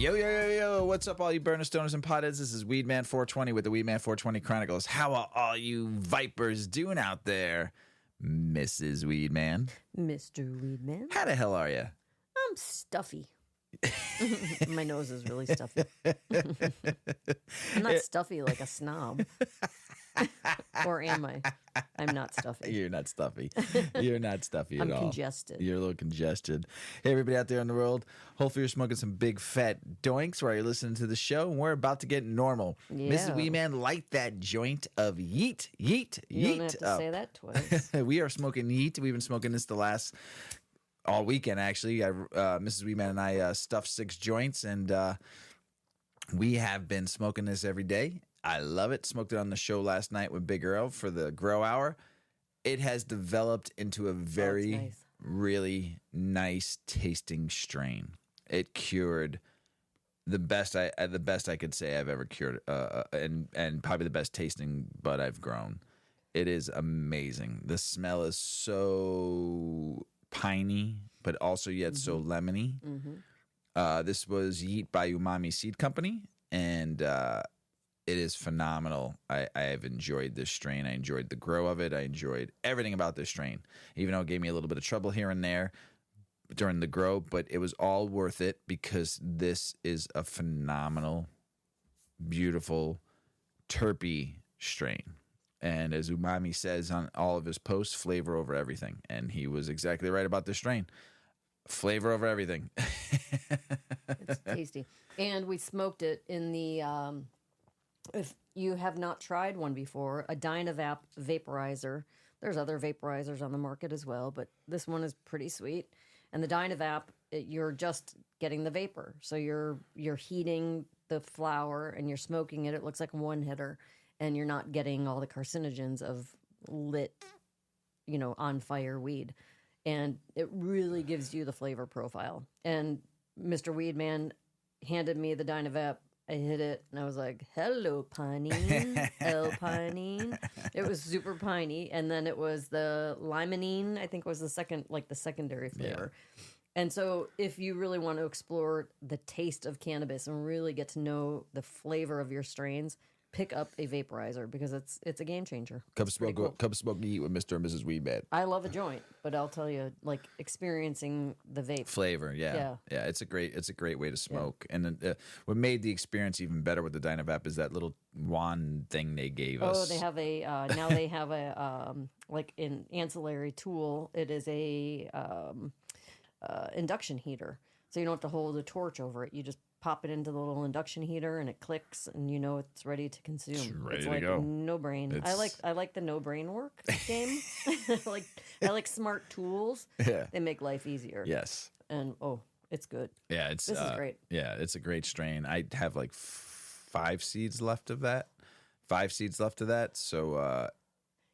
Yo, yo, yo, yo, what's up, all you burner stoners and potheads? This is Weedman 420 with the Weedman 420 Chronicles. How are all you vipers doing out there, Mrs. Weedman? Mr. Weedman. How the hell are you? I'm stuffy. My nose is really stuffy. I'm not stuffy like a snob. Or am I? I'm not stuffy. You're not stuffy. You're not stuffy at all. I'm congested. You're a little congested. Hey, everybody out there in the world. Hopefully you're smoking some big fat doinks while you're listening to the show, and we're about to get normal. Yeah. Mrs. Weedman, light that joint of yeet, yeet, You yeet don't have to up. say that twice. We are smoking yeet. We've been smoking this the last all weekend, actually. Mrs. Weedman and I stuffed 6 joints, and we have been smoking this every day. I love it. Smoked it on the show last night with Big Earl for the Grow Hour. It has developed into a very, nice. really nice tasting strain. It cured the best I could say I've ever cured, and probably the best tasting bud I've grown. It is amazing. The smell is so piney, but also yet so lemony. This was Yeet by Umami Seed Company, and it is phenomenal. I have enjoyed this strain. I enjoyed the grow of it. I enjoyed everything about this strain, even though it gave me a little bit of trouble here and there during the grow, but it was all worth it because this is a phenomenal, beautiful, terpy strain. And as Umami says on all of his posts, flavor over everything. And he was exactly right about this strain. Flavor over everything. It's tasty. And we smoked it in the, if you have not tried one before, a Dynavap vaporizer. There's other vaporizers on the market as well, but this one is pretty sweet. And the Dynavap, you're just getting the vapor. So you're heating the flower and you're smoking it. It looks like a one-hitter. And you're not getting all the carcinogens of lit, on fire weed. And it really gives you the flavor profile. And Mr. Weedman handed me the Dynavap. I hit it, and I was like, hello, pinene, El Pinene. It was super piney. And then it was the limonene, I think was the secondary flavor. Yeah. And so if you really want to explore the taste of cannabis and really get to know the flavor of your strains, pick up a vaporizer because it's a game changer. Come smoke and eat with Mr. and Mrs. Weedman. I love a joint, but I'll tell you, experiencing the vape flavor, yeah. It's a great way to smoke. Yeah. And what made the experience even better with the Dynavap is that little wand thing they gave us. Oh, they have now they have an ancillary tool. It is a induction heater, so you don't have to hold a torch over it. You just pop it into the little induction heater and it clicks and it's ready to consume. It's ready to like go. No brain. I like the no brain work game. I like smart tools. Yeah. They make life easier. Yes. And it's good. Yeah, this is great. Yeah, it's a great strain. I have 5 seeds left of that. 5 seeds left of that. So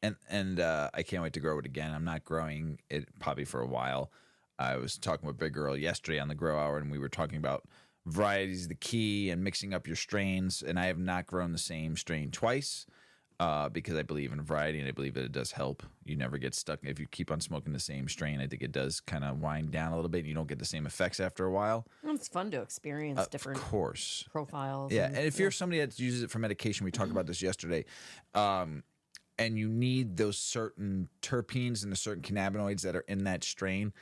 and I can't wait to grow it again. I'm not growing it probably for a while. I was talking with Big Girl yesterday on the Grow Hour, and we were talking about variety is the key and mixing up your strains. And I have not grown the same strain twice because I believe in variety and I believe that it does help. You never get stuck. If you keep on smoking the same strain, I think it does kind of wind down a little bit. And you don't get the same effects after a while. Well, it's fun to experience different profiles. Yeah. And if you're somebody that uses it for medication, we talked about this yesterday, and you need those certain terpenes and the certain cannabinoids that are in that strain,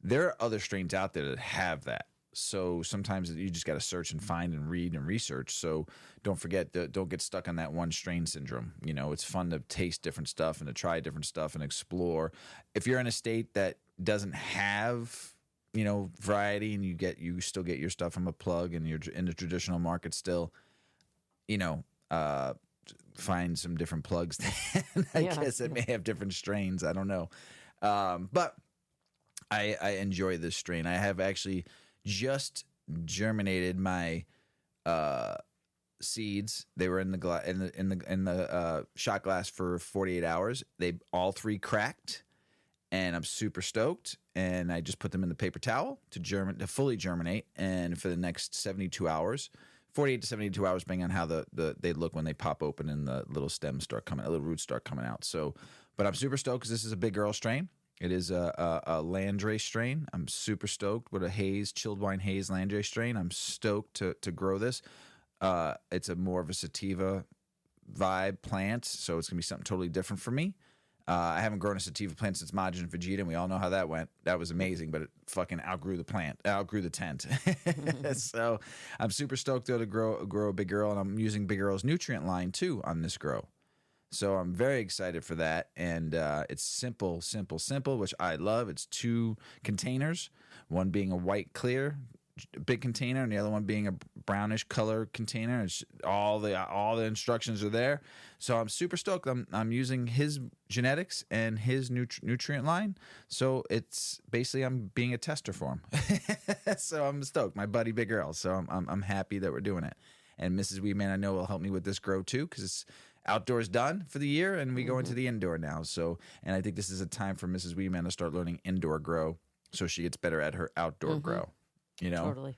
there are other strains out there that have that. So sometimes you just got to search and find and read and research. So don't forget, don't get stuck on that one strain syndrome. It's fun to taste different stuff and to try different stuff and explore. If you're in a state that doesn't have, variety and you still get your stuff from a plug and you're in the traditional market still, find some different plugs. I guess it may have different strains. I don't know. But I enjoy this strain. I have actually just germinated my seeds. They were in the shot glass for 48 hours. They all 3 cracked, and I'm super stoked. And I just put them in the paper towel to fully germinate. And for the next 72 hours, 48 to 72 hours, depending on how they look when they pop open and the little stems start coming, the little roots start coming out. So, but I'm super stoked because this is a Big Girl strain. It is a Landry strain. I'm super stoked with a haze, chilled wine haze Landry strain. I'm stoked to grow this. It's a more of a sativa vibe plant, so it's gonna be something totally different for me. I haven't grown a sativa plant since Majin and Vegeta, and we all know how that went. That was amazing, but it fucking outgrew the tent. So I'm super stoked though to grow a Big Girl, and I'm using Big Girl's nutrient line too on this grow. So I'm very excited for that, and it's simple, which I love. It's 2 containers, one being a white clear big container, and the other one being a brownish color container. It's all the instructions are there, so I'm super stoked. I'm using his genetics and his nutrient line, so it's basically I'm being a tester for him. So I'm stoked, my buddy Big Girl. So I'm happy that we're doing it, and Mrs Weedman I know will help me with this grow too, because it's outdoors done for the year, and we go into the indoor now. So, and I think this is a time for Mrs Weedman to start learning indoor grow, so she gets better at her outdoor grow. You know, Totally.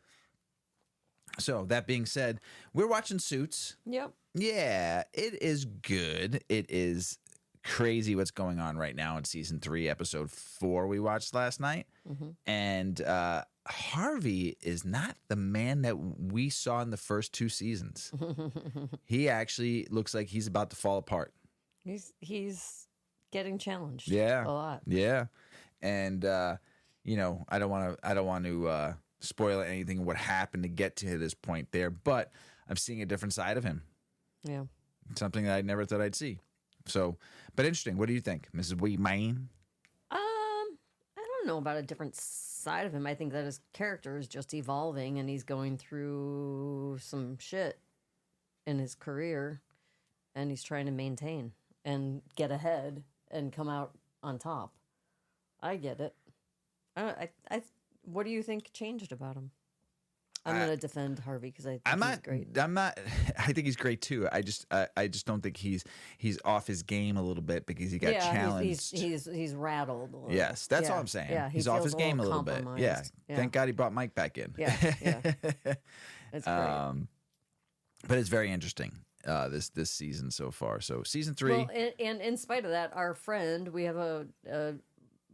So that being said, we're watching Suits. Yep. Yeah, it is good. It is crazy what's going on right now in season 3, episode 4 we watched last night. And Harvey is not the man that we saw in the first 2 seasons. He actually looks like he's about to fall apart. He's getting challenged. Yeah, a lot. Yeah, and you know, I don't want to spoil anything what happened to get to this point there, but I'm seeing a different side of him. Yeah, Something that I never thought I'd see. So, but interesting. What do you think, Mrs. Weedman? I don't know about a different side of him. I think that his character is just evolving, and he's going through some shit in his career, and he's trying to maintain and get ahead and come out on top. I get it. What do you think changed about him? I'm going to defend Harvey because I think he's great. I'm not. I think he's great too. I just don't think he's off his game a little bit because he got challenged. He's rattled. A little. Yes, that's all I'm saying. Yeah, he's off his game a little bit. Yeah. Thank God he brought Mike back in. Yeah. It's great. But it's very interesting. This season so far. So season 3. Well, and in spite of that, our friend, we have a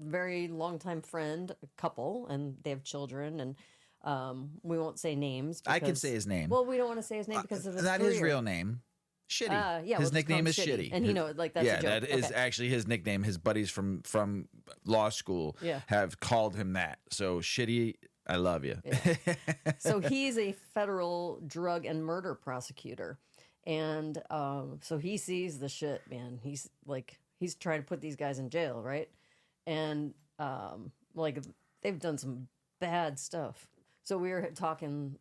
very longtime friend, a couple, and they have children, and we won't say names. Because, I can say his name. Well, we don't want to say his name because of his not career. his real name. Shitty. Yeah, his nickname is Shitty. Shitty, and he knows like that's a joke. that is actually his nickname. His buddies from law school have called him that. So Shitty, I love you. Yeah. So he's a federal drug and murder prosecutor, and so he sees the shit, man. He's trying to put these guys in jail, right? And like they've done some bad stuff. So we were talking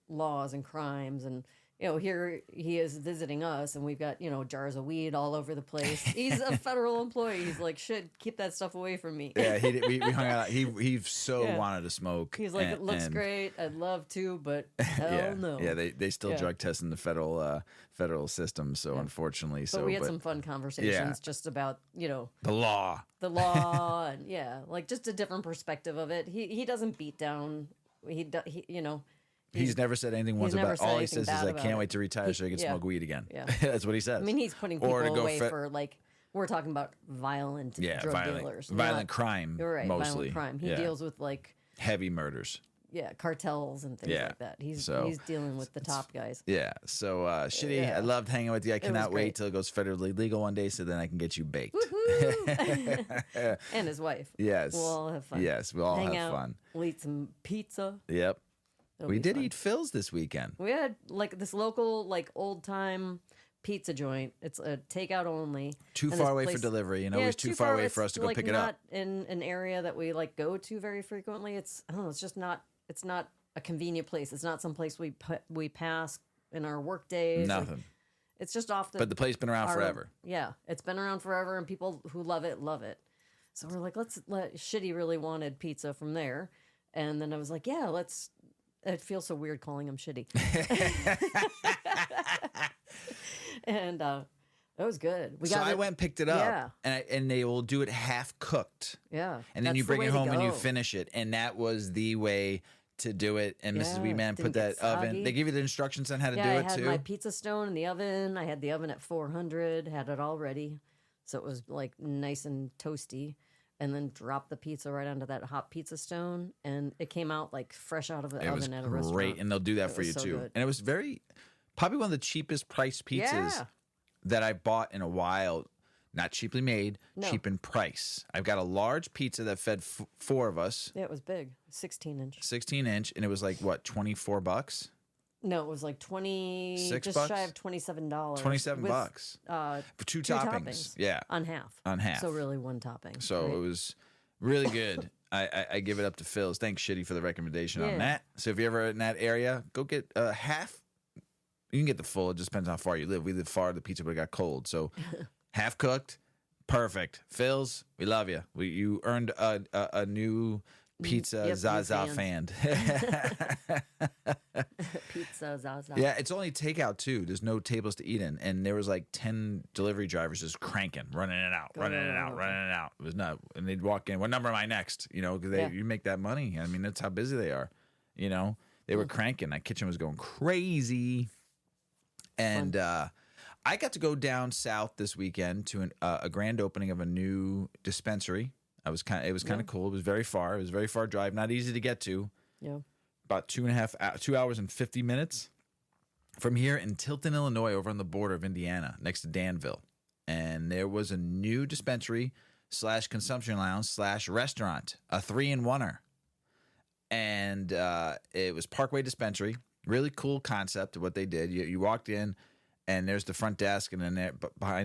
laws and crimes, and here he is visiting us, and we've got jars of weed all over the place. He's a federal employee. He's like, shit, keep that stuff away from me. Yeah, we hung out. He wanted to smoke. He's like, it looks great. I'd love to, but hell no. Yeah, they still drug test in the federal system. So unfortunately, but we had some fun conversations just about the law, and like just a different perspective of it. He doesn't beat down. He's never said anything once about. All he says is, "I can't wait to retire so I can smoke weed again." Yeah, that's what he says. I mean, he's putting people away for like we're talking about violent drug dealers, violent crime, right, mostly. Violent crime. He deals with like heavy murders. Yeah, cartels and things like that. He's dealing with the top guys. Yeah. So Shitty, I loved hanging with you. I cannot wait till it goes federally legal one day, so then I can get you baked. And his wife. Yes. We'll all have fun. Yes, we'll all Hang have out, fun. We'll eat some pizza. Yep. We did fun. eat Phil's this weekend. We had like this local, like old time pizza joint. It's a takeout only. Too far away for delivery. Always too far away for us to go pick it up. Not in an area that we like go to very frequently. It's it's just not. It's not a convenient place. It's not some place we pass in our work days. Nothing. Like, it's just off the. But the place been around forever. Yeah, it's been around forever, and people who love it love it. So we're like, let's let Shitty really wanted pizza from there, and then I was like, yeah, let's. It feels so weird calling him Shitty. And it was good. I went and picked it up, and they will do it half cooked. Yeah, and then you bring it home and you finish it, and that was the way to do it. And Mrs. Weedman put that oven. They give you the instructions on how to do it too. I had my pizza stone in the oven. I had the oven at 400. Had it all ready, so it was like nice and toasty. and then drop the pizza right onto that hot pizza stone, and it came out like fresh out of the It was oven at a restaurant. great, and they'll do that for you so too. good. And it was probably one of the cheapest priced pizzas that I bought in a while. Not cheaply made, cheap in price. I've got a large pizza that fed 4 of us. Yeah, it was big, 16-inch. 16-inch, and it was like what, $24? No, it was like $26, just bucks? shy of $27. $27 for two toppings. Yeah, on half. So really one topping. So it was really good. I give it up to Phil's. Thanks, Shitty, for the recommendation on that. So if you're ever in that area, go get half. You can get the full. It just depends on how far you live. We live far. The pizza would have got cold, so half cooked, perfect. Phil's, we love you. You earned a new pizza Zaza fan. Pizza Zaza. Yeah, it's only takeout too. There's no tables to eat in, and there was like 10 delivery drivers just cranking, running it out. It was nuts. And they'd walk in. What number am I next? You know, because you make that money. I mean, that's how busy they are. You know, they were cranking. That kitchen was going crazy, and I got to go down south this weekend to a grand opening of a new dispensary. It was kind of cool. It was very far. It was a very far drive, not easy to get to. Yeah. About 2 hours and 50 minutes from here in Tilton, Illinois, over on the border of Indiana, next to Danville. And there was a new dispensary / consumption lounge / restaurant, a 3-in-1er. And it was Parkway Dispensary. Really cool concept of what they did. You walked in, and there's the front desk, and then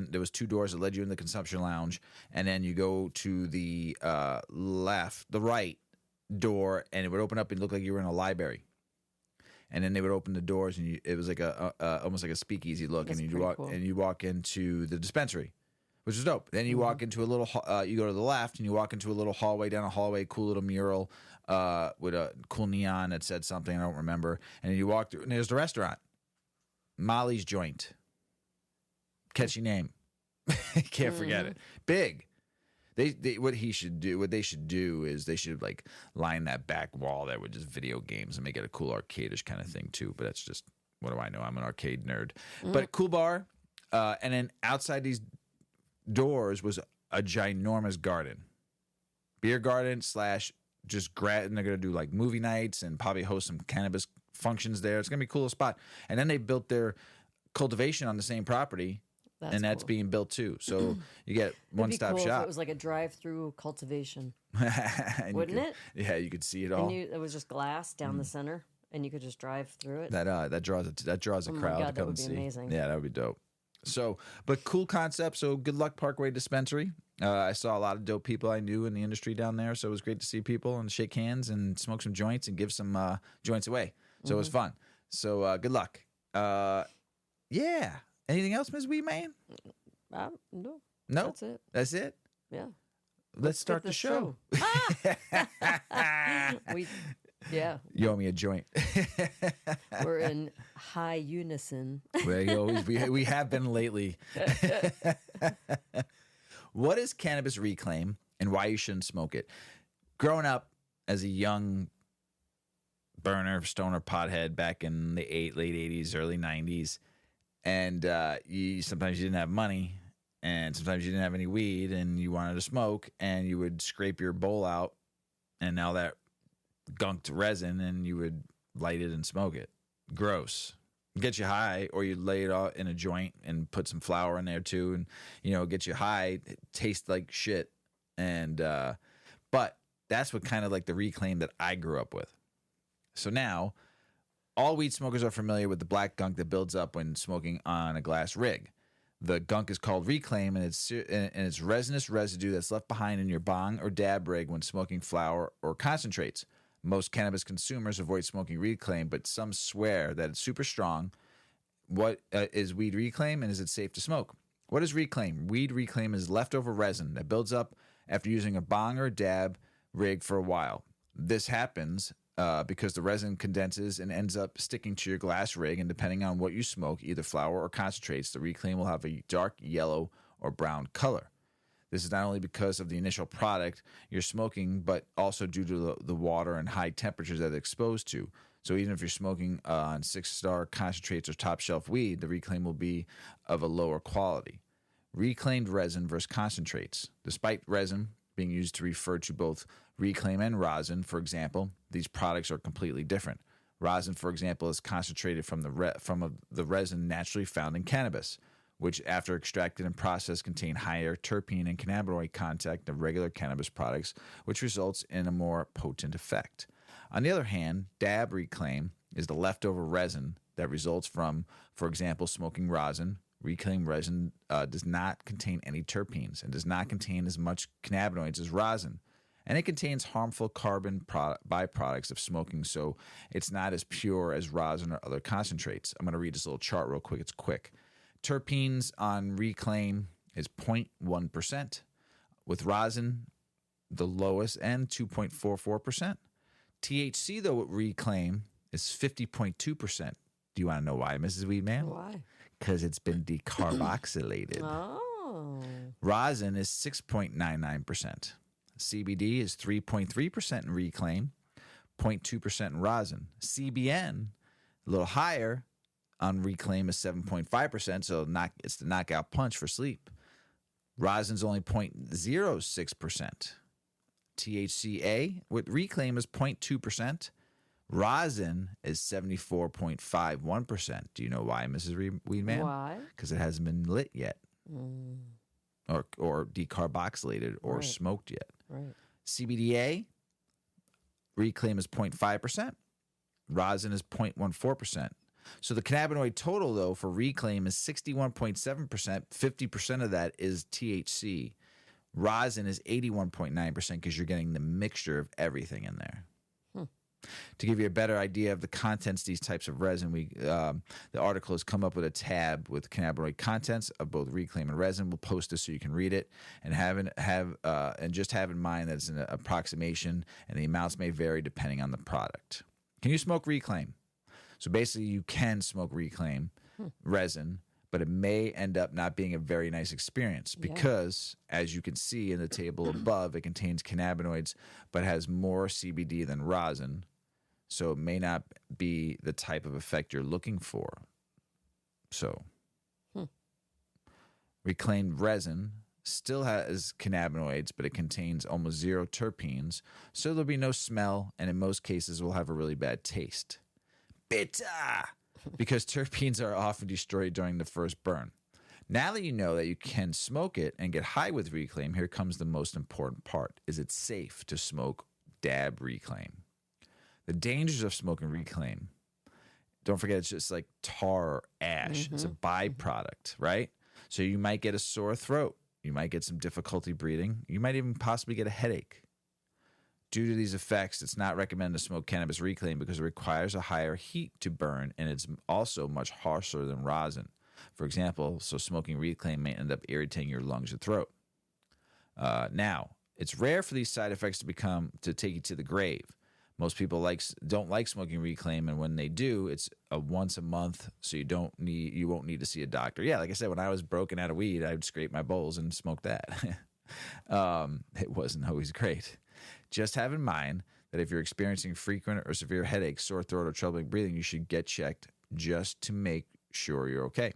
there was 2 doors that led you in the consumption lounge, and then you go to the right door, and it would open up and look like you were in a library. And then they would open the doors, and it was like almost like a speakeasy look. That's and cool. you walk into the dispensary, which is dope. Then you walk into a little, you go to the left, and you walk into a little hallway, down a hallway, cool little mural with a cool neon that said something I don't remember. And then you walk through, and there's the restaurant. Molly's Joint. Catchy name. Can't forget it. Big. What they should do is they should like line that back wall there with just video games and make it a cool arcade-ish kind of thing too. But that's just, what do I know? I'm an arcade nerd. But cool bar. And then outside these doors was a ginormous garden. Beer garden / just and they're gonna do like movie nights and probably host some cannabis functions there. It's gonna be a cool spot. And then they built their cultivation on the same property, that's cool. being built too. So you get one-stop cool shop. If it was like a drive-through cultivation, wouldn't it? Yeah, you could see it all. And it was just glass down the center, and you could just drive through it. That draws a crowd to come and see. Amazing. Yeah, that would be dope. So, but cool concept. So good luck, Parkway Dispensary. I saw a lot of dope people I knew in the industry down there. So it was great to see people and shake hands and smoke some joints and give some joints away. So it was fun. So good luck. Yeah. Anything else, Ms. Weedman? No. No? That's it? Yeah. Let's start the show. You owe me a joint. We're in high unison. We have been lately. What is cannabis reclaim and why you shouldn't smoke it? Growing up as a young burner, stoner, pothead back in the late 80s, early 90s, and sometimes you didn't have money, and sometimes you didn't have any weed, and you wanted to smoke, and you would scrape your bowl out, and all that gunked resin, and you would light it and smoke it. Gross. Get you high, or you lay it all in a joint and put some flour in there too, and get you high. It tastes like shit, and but that's what kind of like the reclaim that I grew up with. So now, all weed smokers are familiar with the black gunk that builds up when smoking on a glass rig. The gunk is called reclaim, and it's resinous residue that's left behind in your bong or dab rig when smoking flower or concentrates. Most cannabis consumers avoid smoking reclaim, but some swear that it's super strong. What is weed reclaim, and is it safe to smoke? What is reclaim? Weed reclaim is leftover resin that builds up after using a bong or dab rig for a while. This happens because the resin condenses and ends up sticking to your glass rig, and depending on what you smoke, either flower or concentrates, the reclaim will have a dark yellow or brown color. This is not only because of the initial product you're smoking, but also due to the water and high temperatures that it's exposed to. So even if you're smoking on 6-star concentrates or top shelf weed, the reclaim will be of a lower quality. Reclaimed resin versus concentrates. Despite resin being used to refer to both reclaim and rosin. For example, these products are completely different. Rosin, for example, is concentrated from the resin naturally found in cannabis, which after extracted and processed contain higher terpene and cannabinoid content than regular cannabis products, which results in a more potent effect. On the other hand, dab reclaim is the leftover resin that results from, for example, smoking rosin. Reclaimed resin does not contain any terpenes and does not contain as much cannabinoids as rosin. And it contains harmful carbon byproducts of smoking, so it's not as pure as rosin or other concentrates. I'm going to read this little chart real quick. It's quick. Terpenes on reclaim is 0.1%. With rosin, the lowest end, 2.44%. THC, though, with reclaim is 50.2%. Do you want to know why, Mrs. Weedman? Why? Because it's been decarboxylated. Oh. Rosin is 6.99%. CBD is 3.3% in reclaim, 0.2% in rosin. CBN, a little higher on reclaim, is 7.5%, so it's the knockout punch for sleep. Rosin's only 0.06%. THCA with reclaim is 0.2%. Rosin is 74.51%. Do you know why, Mrs. Weedman? Why? Because it hasn't been lit yet, or decarboxylated, or smoked yet. Right. CBDA, reclaim is 0.5%. Rosin is 0.14%. So the cannabinoid total, though, for reclaim is 61.7%. 50% of that is THC. Rosin is 81.9% because you're getting the mixture of everything in there. To give you a better idea of the contents of these types of resin, the article has come up with a tab with cannabinoid contents of both reclaim and resin. We'll post this so you can read it and just have in mind that it's an approximation and the amounts may vary depending on the product. Can you smoke reclaim? So basically, you can smoke reclaim resin, but it may end up not being a very nice experience because, as you can see in the table above, it contains cannabinoids but has more CBD than rosin. So it may not be the type of effect you're looking for. So reclaimed resin still has cannabinoids, but it contains almost zero terpenes. So there'll be no smell, and in most cases will have a really bad taste. Bitter! Because terpenes are often destroyed during the first burn. Now that you know that you can smoke it and get high with reclaim, here comes the most important part. Is it safe to smoke dab reclaim? The dangers of smoking reclaim. Don't forget, it's just like tar or ash. It's a byproduct, right? So you might get a sore throat. You might get some difficulty breathing. You might even possibly get a headache. Due to these effects, it's not recommended to smoke cannabis reclaim because it requires a higher heat to burn, and it's also much harsher than rosin. For example, so smoking reclaim may end up irritating your lungs or throat. Now, it's rare for these side effects to take you to the grave. Most people don't like smoking reclaim, and when they do, it's a once a month, so you won't need to see a doctor. Yeah, like I said, when I was broken out of weed, I'd scrape my bowls and smoke that. It wasn't always great. Just have in mind that if you're experiencing frequent or severe headaches, sore throat, or troubling breathing, you should get checked just to make sure you're okay.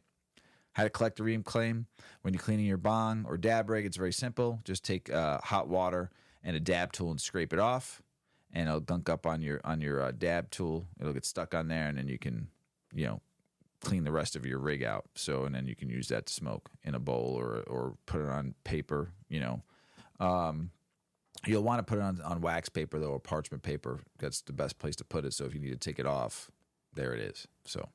How to collect a reclaim? When you're cleaning your bong or dab rig, it's very simple. Just take hot water and a dab tool and scrape it off, and it'll gunk up on your dab tool. It'll get stuck on there, and then you can, clean the rest of your rig out. So, and then you can use that to smoke in a bowl or put it on paper. You'll want to put it on wax paper, though, or parchment paper. That's the best place to put it. So if you need to take it off, there it is. So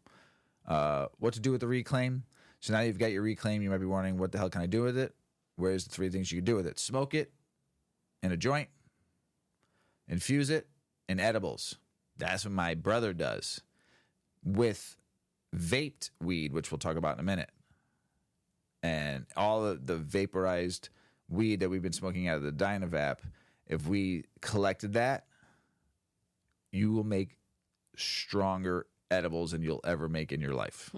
what to do with the reclaim? So now you've got your reclaim. You might be wondering, what the hell can I do with it? Where's the three things you can do with it? Smoke it in a joint. Infuse it in edibles. That's what my brother does with vaped weed, which we'll talk about in a minute. And all of the vaporized weed that we've been smoking out of the Dynavap, if we collected that, you will make stronger edibles than you'll ever make in your life.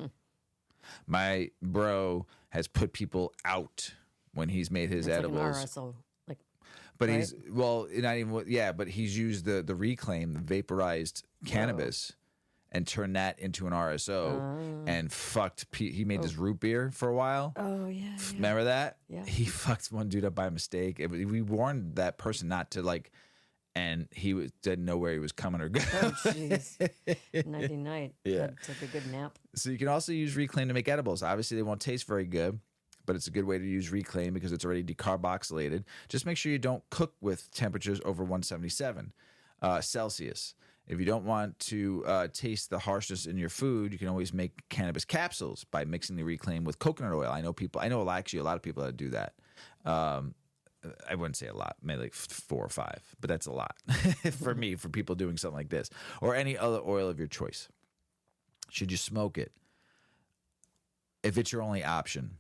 My bro has put people out when he's made his edibles. Like an RSO, but right? Not even, but he's used the reclaim, the vaporized cannabis, and turned that into an RSO and fucked. He made this root beer for a while. Oh yeah. Remember that? Yeah. He fucked one dude up by mistake. We warned that person not to like, and didn't know where he was coming or going. Oh jeez. Nighty night. Yeah. Took a good nap. So you can also use Reclaim to make edibles. Obviously, they won't taste very good, but it's a good way to use Reclaim because it's already decarboxylated. Just make sure you don't cook with temperatures over 177 Celsius. If you don't want to taste the harshness in your food, you can always make cannabis capsules by mixing the Reclaim with coconut oil. I know a lot of people that do that. I wouldn't say a lot, maybe like 4 or 5, but that's a lot for me, for people doing something like this, or any other oil of your choice. Should you smoke it? If it's your only option,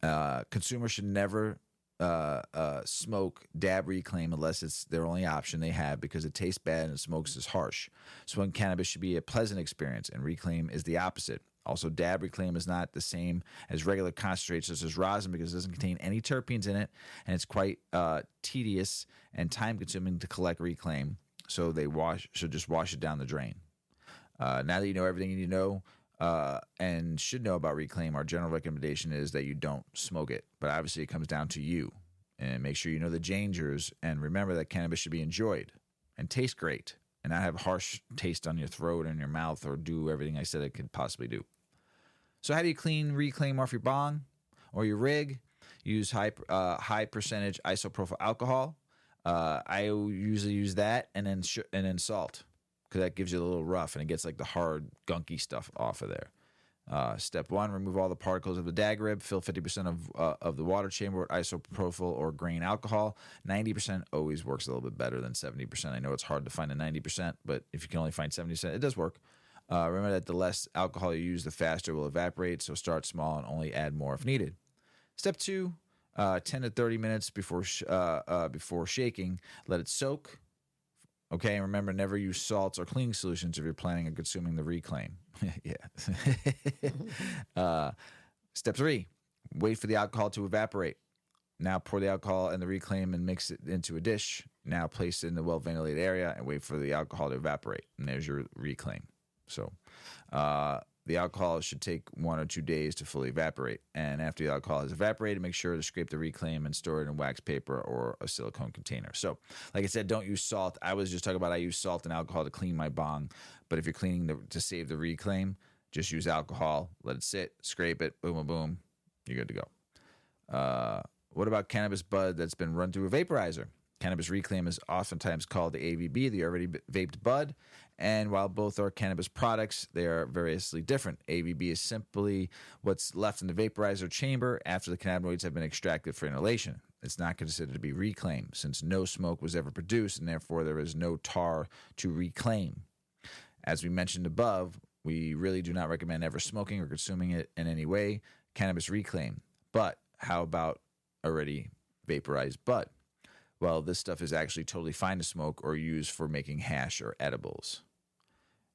consumers should never smoke dab Reclaim unless it's their only option they have, because it tastes bad and it smokes is harsh. So cannabis should be a pleasant experience, and Reclaim is the opposite. Also, dab Reclaim is not the same as regular concentrates such as rosin because it doesn't contain any terpenes in it, and it's quite tedious and time-consuming to collect Reclaim. So they should just wash it down the drain. Now that you know everything you need to know and should know about Reclaim, our general recommendation is that you don't smoke it. But obviously, it comes down to you. And make sure you know the dangers, and remember that cannabis should be enjoyed and taste great and not have harsh taste on your throat and your mouth or do everything I said it could possibly do. So how do you clean Reclaim off your bong or your rig? Use high percentage isopropyl alcohol. I usually use that and then salt, because that gives you a little rough and it gets like the hard, gunky stuff off of there. Step 1, remove all the particles of the dag rib. Fill 50% of the water chamber with isopropyl or grain alcohol. 90% always works a little bit better than 70%. I know it's hard to find a 90%, but if you can only find 70%, it does work. Remember that the less alcohol you use, the faster it will evaporate, so start small and only add more if needed. Step 2, 10 to 30 minutes before shaking, let it soak. Okay, and remember, never use salts or cleaning solutions if you're planning on consuming the Reclaim. Yeah. Step 3, wait for the alcohol to evaporate. Now pour the alcohol and the Reclaim and mix it into a dish. Now place it in the well-ventilated area and wait for the alcohol to evaporate. And there's your Reclaim. So the alcohol should take 1 or 2 days to fully evaporate. And after the alcohol has evaporated, make sure to scrape the Reclaim and store it in wax paper or a silicone container. So, like I said, don't use salt. I was just talking about I use salt and alcohol to clean my bong. But if you're cleaning to save the Reclaim, just use alcohol, let it sit, scrape it, boom, boom, boom, you're good to go. What about cannabis bud that's been run through a vaporizer? Cannabis Reclaim is oftentimes called the AVB, the already vaped bud. And while both are cannabis products, they are variously different. AVB is simply what's left in the vaporizer chamber after the cannabinoids have been extracted for inhalation. It's not considered to be Reclaim, since no smoke was ever produced, and therefore there is no tar to reclaim. As we mentioned above, we really do not recommend ever smoking or consuming it in any way. Cannabis Reclaim. But how about already vaporized bud? Well, this stuff is actually totally fine to smoke or use for making hash or edibles.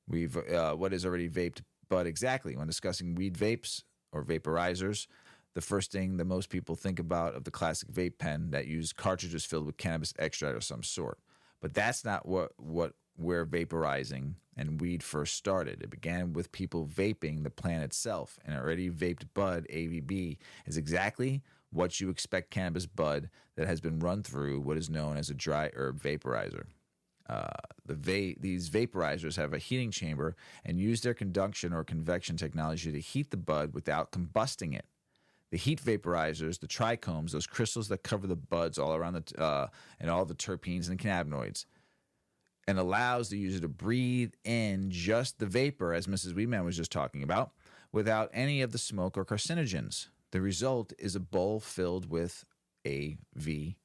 What is already vaped bud exactly? When discussing weed vapes or vaporizers, the first thing that most people think about of the classic vape pen that use cartridges filled with cannabis extract of some sort. But that's not what where vaporizing and weed first started. It began with people vaping the plant itself, and already vaped bud, AVB, is exactly what you expect cannabis bud that has been run through what is known as a dry herb vaporizer. These vaporizers have a heating chamber and use their conduction or convection technology to heat the bud without combusting it. The heat vaporizers, the trichomes, those crystals that cover the buds all around and all the terpenes and cannabinoids, and allows the user to breathe in just the vapor, as Mrs. Weedman was just talking about, without any of the smoke or carcinogens. The result is a bowl filled with AVB,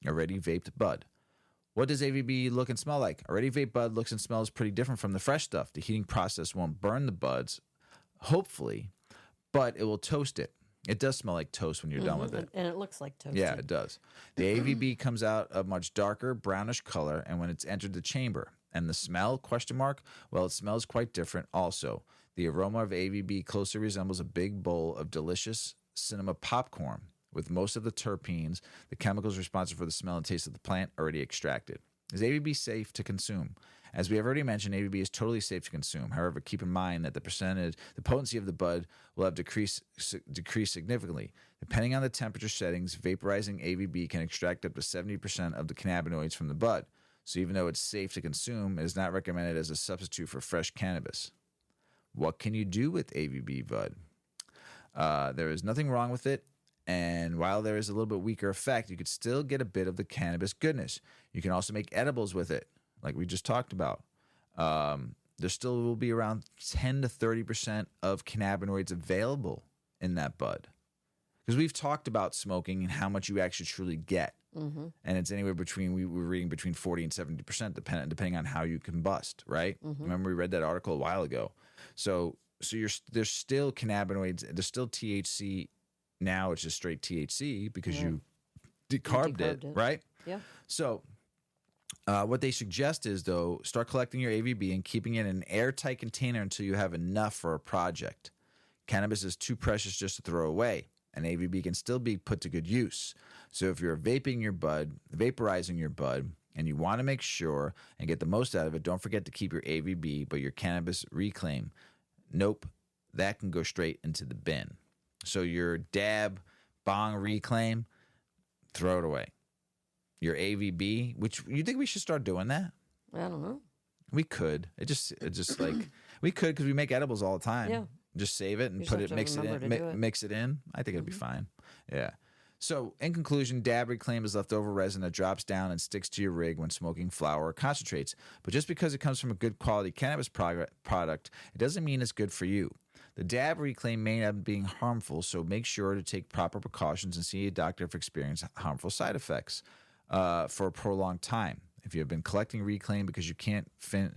already vaped bud. What does AVB look and smell like? Already vaped bud looks and smells pretty different from the fresh stuff. The heating process won't burn the buds, hopefully, but it will toast it. It does smell like toast when you're done with it. And it looks like toast. Yeah, it does. The AVB comes out a much darker brownish color, and when it's entered the chamber. And the smell, ? Well, it smells quite different also. The aroma of AVB closely resembles a big bowl of delicious cinema popcorn, with most of the terpenes, the chemicals responsible for the smell and taste of the plant, already extracted. Is AVB safe to consume? As we have already mentioned, AVB is totally safe to consume. However, keep in mind that the potency of the bud will have decreased significantly. Depending on the temperature settings, vaporizing AVB can extract up to 70% of the cannabinoids from the bud. So even though it's safe to consume, it is not recommended as a substitute for fresh cannabis. What can you do with AVB bud? There is nothing wrong with it. And while there is a little bit weaker effect, you could still get a bit of the cannabis goodness. You can also make edibles with it, like we just talked about. There still will be around 10 to 30% of cannabinoids available in that bud. Because we've talked about smoking and how much you actually truly get. Mm-hmm. And it's anywhere between, we were reading between 40 and 70%, depending on how you combust, right? Mm-hmm. Remember we read that article a while ago. So there's still cannabinoids, there's still THC. Now it's just straight THC because you decarbed it, right? Yeah. So what they suggest is, though, start collecting your AVB and keeping it in an airtight container until you have enough for a project. Cannabis is too precious just to throw away, and AVB can still be put to good use. So if you're vaporizing your bud, and you want to make sure and get the most out of it, don't forget to keep your AVB, but your cannabis reclaim. Nope, that can go straight into the bin. So your dab, bong reclaim, throw it away. Your AVB, which you think we should start doing that? I don't know. We could. It just like we could because we make edibles all the time. Yeah. Just save it and mix it in. I think it'd be fine. Yeah. So in conclusion, dab reclaim is leftover resin that drops down and sticks to your rig when smoking flower or concentrates. But just because it comes from a good quality cannabis product, it doesn't mean it's good for you. The dab reclaim may end up being harmful, so make sure to take proper precautions and see a doctor if you experience harmful side effects for a prolonged time. If you have been collecting reclaim because you can't fin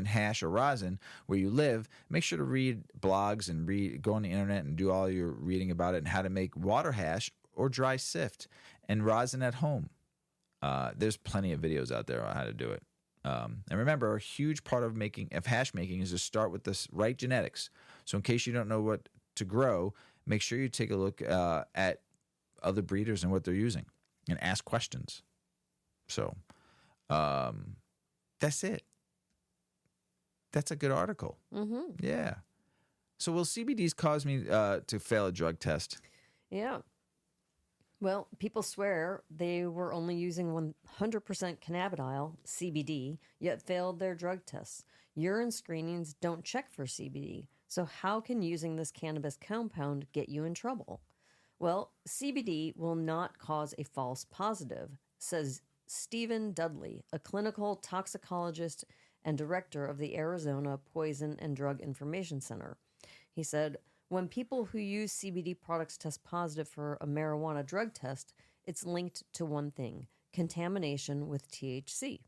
hash or rosin where you live, make sure to read blogs and go on the internet and do all your reading about it and how to make water hash or dry sift and rosin at home. There's plenty of videos out there on how to do it. And remember, a huge part of hash making is to start with the right genetics. So in case you don't know what to grow, make sure you take a look at other breeders and what they're using and ask questions. So that's it. That's a good article. Mm-hmm. Yeah. So will CBDs cause me to fail a drug test? Yeah. Well, people swear they were only using 100% cannabidiol, CBD, yet failed their drug tests. Urine screenings don't check for CBD. So how can using this cannabis compound get you in trouble? Well, CBD will not cause a false positive, says Stephen Dudley, a clinical toxicologist and director of the Arizona Poison and Drug Information Center. He said, when people who use CBD products test positive for a marijuana drug test, it's linked to one thing: contamination with THC.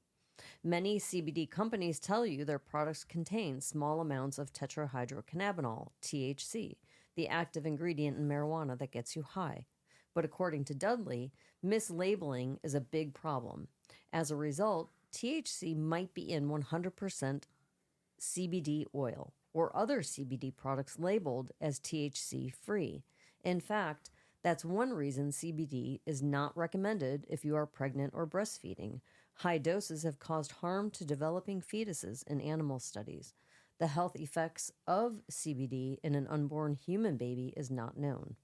Many CBD companies tell you their products contain small amounts of tetrahydrocannabinol, THC, the active ingredient in marijuana that gets you high. But according to Dudley, mislabeling is a big problem. As a result, THC might be in 100% CBD oil or other CBD products labeled as THC-free. In fact, that's one reason CBD is not recommended if you are pregnant or breastfeeding. High doses have caused harm to developing fetuses in animal studies. The health effects of CBD in an unborn human baby is not known.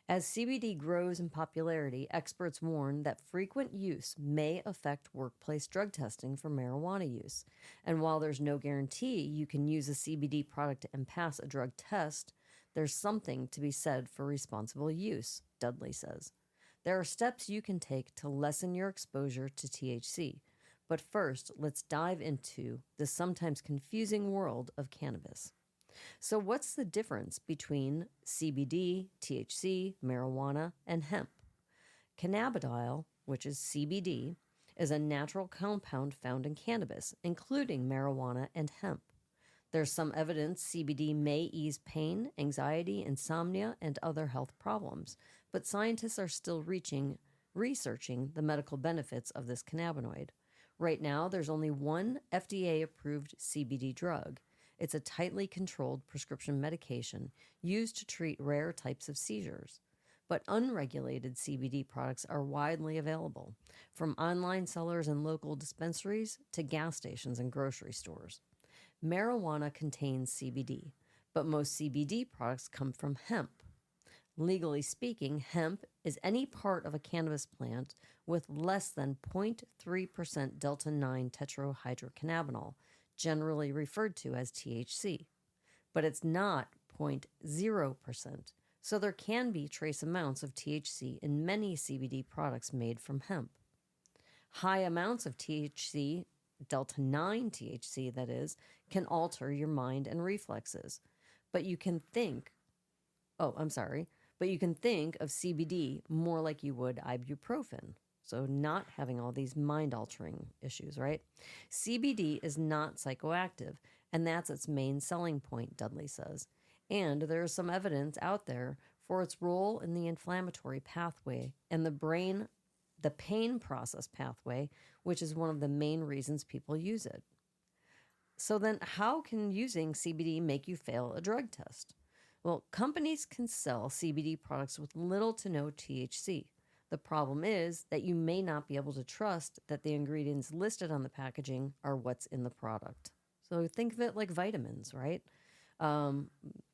As CBD grows in popularity, experts warn that frequent use may affect workplace drug testing for marijuana use. And while there's no guarantee you can use a CBD product and pass a drug test, there's something to be said for responsible use, Dudley says. There are steps you can take to lessen your exposure to THC. But first, let's dive into the sometimes confusing world of cannabis. So what's the difference between CBD, THC, marijuana, and hemp? Cannabidiol, which is CBD, is a natural compound found in cannabis, including marijuana and hemp. There's some evidence CBD may ease pain, anxiety, insomnia, and other health problems, but scientists are still researching the medical benefits of this cannabinoid. Right now, there's only one FDA-approved CBD drug. It's a tightly controlled prescription medication used to treat rare types of seizures. but unregulated CBD products are widely available, from online sellers and local dispensaries to gas stations and grocery stores. Marijuana contains CBD, but most CBD products come from hemp. Legally speaking, hemp is any part of a cannabis plant with less than 0.3% delta 9 tetrahydrocannabinol, generally referred to as THC. But it's not 0.0%, so there can be trace amounts of THC in many CBD products made from hemp. High amounts of THC, delta 9 THC that is, can alter your mind and reflexes. But you can think of CBD more like you would ibuprofen. So not having all these mind-altering issues, right? CBD is not psychoactive, and that's its main selling point, Dudley says. And there is some evidence out there for its role in the inflammatory pathway and the pain process pathway, which is one of the main reasons people use it. So then how can using CBD make you fail a drug test? Well, companies can sell CBD products with little to no THC. The problem is that you may not be able to trust that the ingredients listed on the packaging are what's in the product. So think of it like vitamins, right?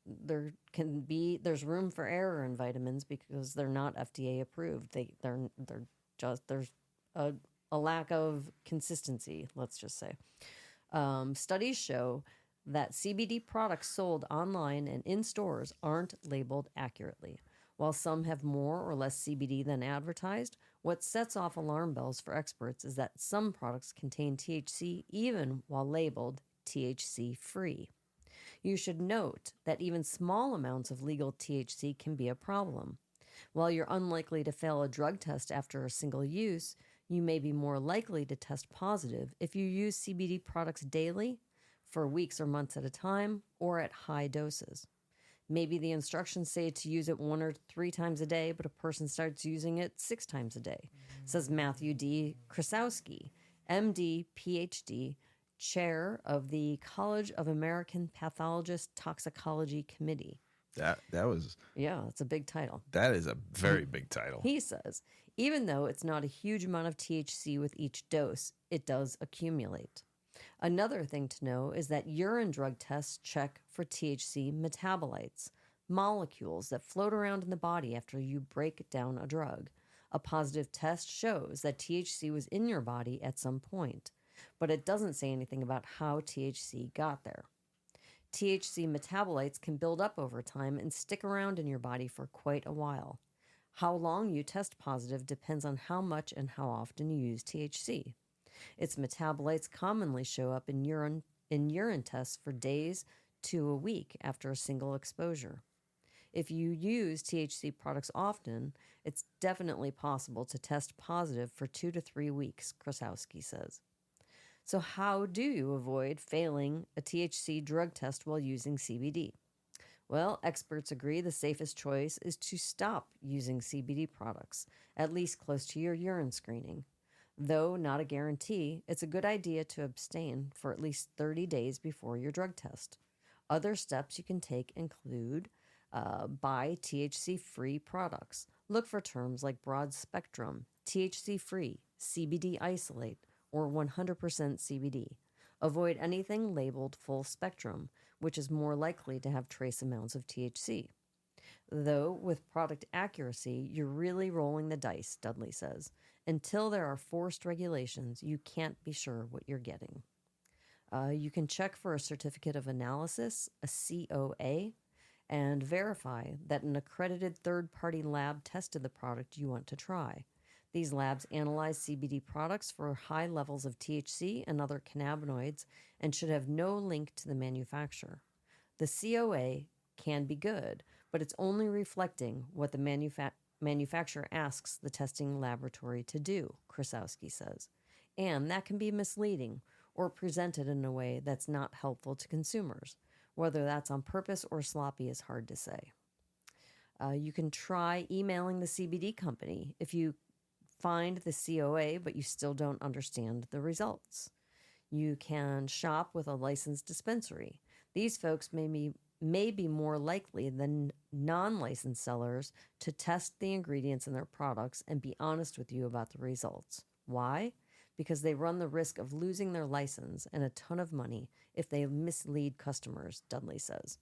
There's room for error in vitamins because they're not FDA approved. There's a lack of consistency, let's just say. Studies show that CBD products sold online and in stores aren't labeled accurately. While some have more or less CBD than advertised, what sets off alarm bells for experts is that some products contain THC even while labeled THC-free. You should note that even small amounts of legal THC can be a problem. While you're unlikely to fail a drug test after a single use, you may be more likely to test positive if you use CBD products daily, for weeks or months at a time, or at high doses. Maybe the instructions say to use it 1 or 3 times a day, but a person starts using it 6 times a day, says Matthew D. Krasowski, MD, PhD, chair of the College of American Pathologist Toxicology Committee. That was... Yeah, that's a big title. That is a very big title. He says, even though it's not a huge amount of THC with each dose, it does accumulate. Another thing to know is that urine drug tests check for THC metabolites, molecules that float around in the body after you break down a drug. A positive test shows that THC was in your body at some point, but it doesn't say anything about how THC got there. THC metabolites can build up over time and stick around in your body for quite a while. How long you test positive depends on how much and how often you use THC. Its metabolites commonly show up in urine tests for days to a week after a single exposure. If you use THC products often, it's definitely possible to test positive for 2 to 3 weeks, Krasowski says. So how do you avoid failing a THC drug test while using CBD? Well, experts agree the safest choice is to stop using CBD products, at least close to your urine screening. Though not a guarantee, it's a good idea to abstain for at least 30 days before your drug test. Other steps you can take include buy THC-free products. Look for terms like broad spectrum, THC-free, CBD isolate, or 100% CBD. Avoid anything labeled full spectrum, which is more likely to have trace amounts of THC. Though with product accuracy, you're really rolling the dice, Dudley says. Until there are forced regulations, you can't be sure what you're getting. You can check for a certificate of analysis, a COA, and verify that an accredited third-party lab tested the product you want to try. These labs analyze CBD products for high levels of THC and other cannabinoids and should have no link to the manufacturer. The COA can be good, but it's only reflecting what the manufacturer asks the testing laboratory to do, Krasowski says. And that can be misleading or presented in a way that's not helpful to consumers. Whether that's on purpose or sloppy is hard to say. You can try emailing the CBD company if you find the COA but you still don't understand the results. You can shop with a licensed dispensary. These folks may be more likely than non-licensed sellers to test the ingredients in their products and be honest with you about the results. Why? Because they run the risk of losing their license and a ton of money if they mislead customers, Dudley says.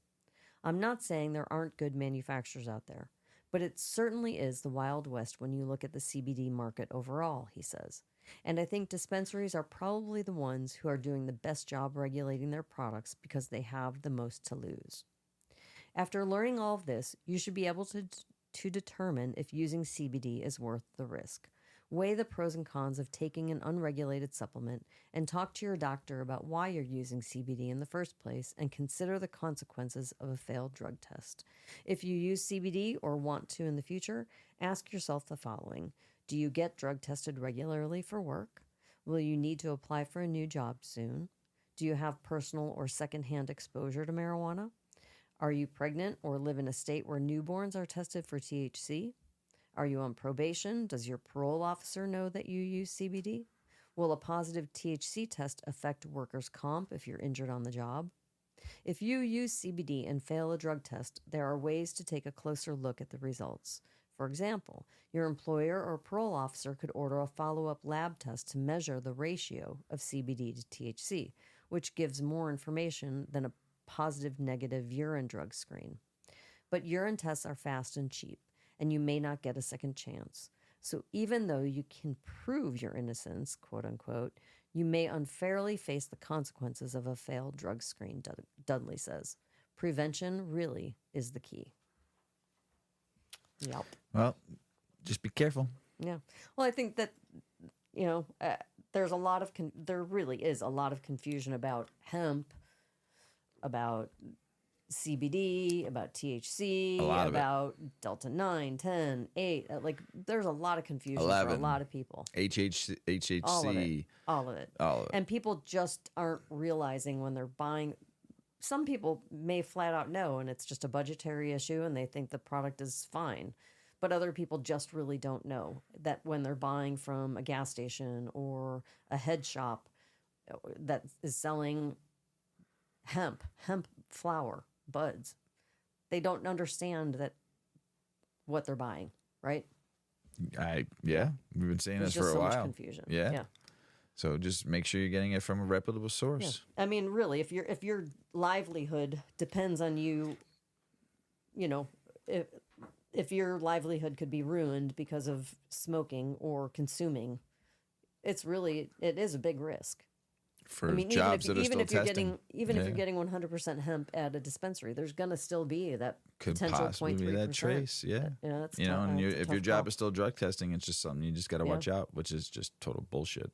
I'm not saying there aren't good manufacturers out there, but it certainly is the Wild West when you look at the CBD market overall, he says. And I think dispensaries are probably the ones who are doing the best job regulating their products because they have the most to lose. After learning all of this, you should be able to determine if using CBD is worth the risk. Weigh the pros and cons of taking an unregulated supplement and talk to your doctor about why you're using CBD in the first place and consider the consequences of a failed drug test. If you use CBD or want to in the future, ask yourself the following. Do you get drug tested regularly for work? Will you need to apply for a new job soon? Do you have personal or secondhand exposure to marijuana? Are you pregnant or live in a state where newborns are tested for THC? Are you on probation? Does your parole officer know that you use CBD? Will a positive THC test affect workers' comp if you're injured on the job? If you use CBD and fail a drug test, there are ways to take a closer look at the results. For example, your employer or parole officer could order a follow-up lab test to measure the ratio of CBD to THC, which gives more information than a positive-negative urine drug screen. But urine tests are fast and cheap, and you may not get a second chance. So even though you can prove your innocence, quote unquote, you may unfairly face the consequences of a failed drug screen, Dudley says. Prevention really is the key. Yep. Well, just be careful. Yeah. Well, I think that, there's a lot of, there really is a lot of confusion about hemp, about CBD, about THC, about Delta 9, 10, 8. Like, there's a lot of confusion 11, for a lot of people. HHC. All of it. And people just aren't realizing when they're buying. Some people may flat out know, and it's just a budgetary issue, and they think the product is fine. But other people just really don't know that when they're buying from a gas station or a head shop that is selling hemp flower, buds, they don't understand that what they're buying, right? We've been saying this for a while. Much confusion. Yeah. So just make sure you're getting it from a reputable source. Yeah. I mean, really, if your livelihood depends on you, if your livelihood could be ruined because of smoking or consuming, it is a big risk. For jobs that are still testing. If you're getting 100% hemp at a dispensary, there's going to still be that potential 0.3%. Be that trace, yeah. That's and if your job is still drug testing, it's just something you just got to watch out, which is just total bullshit.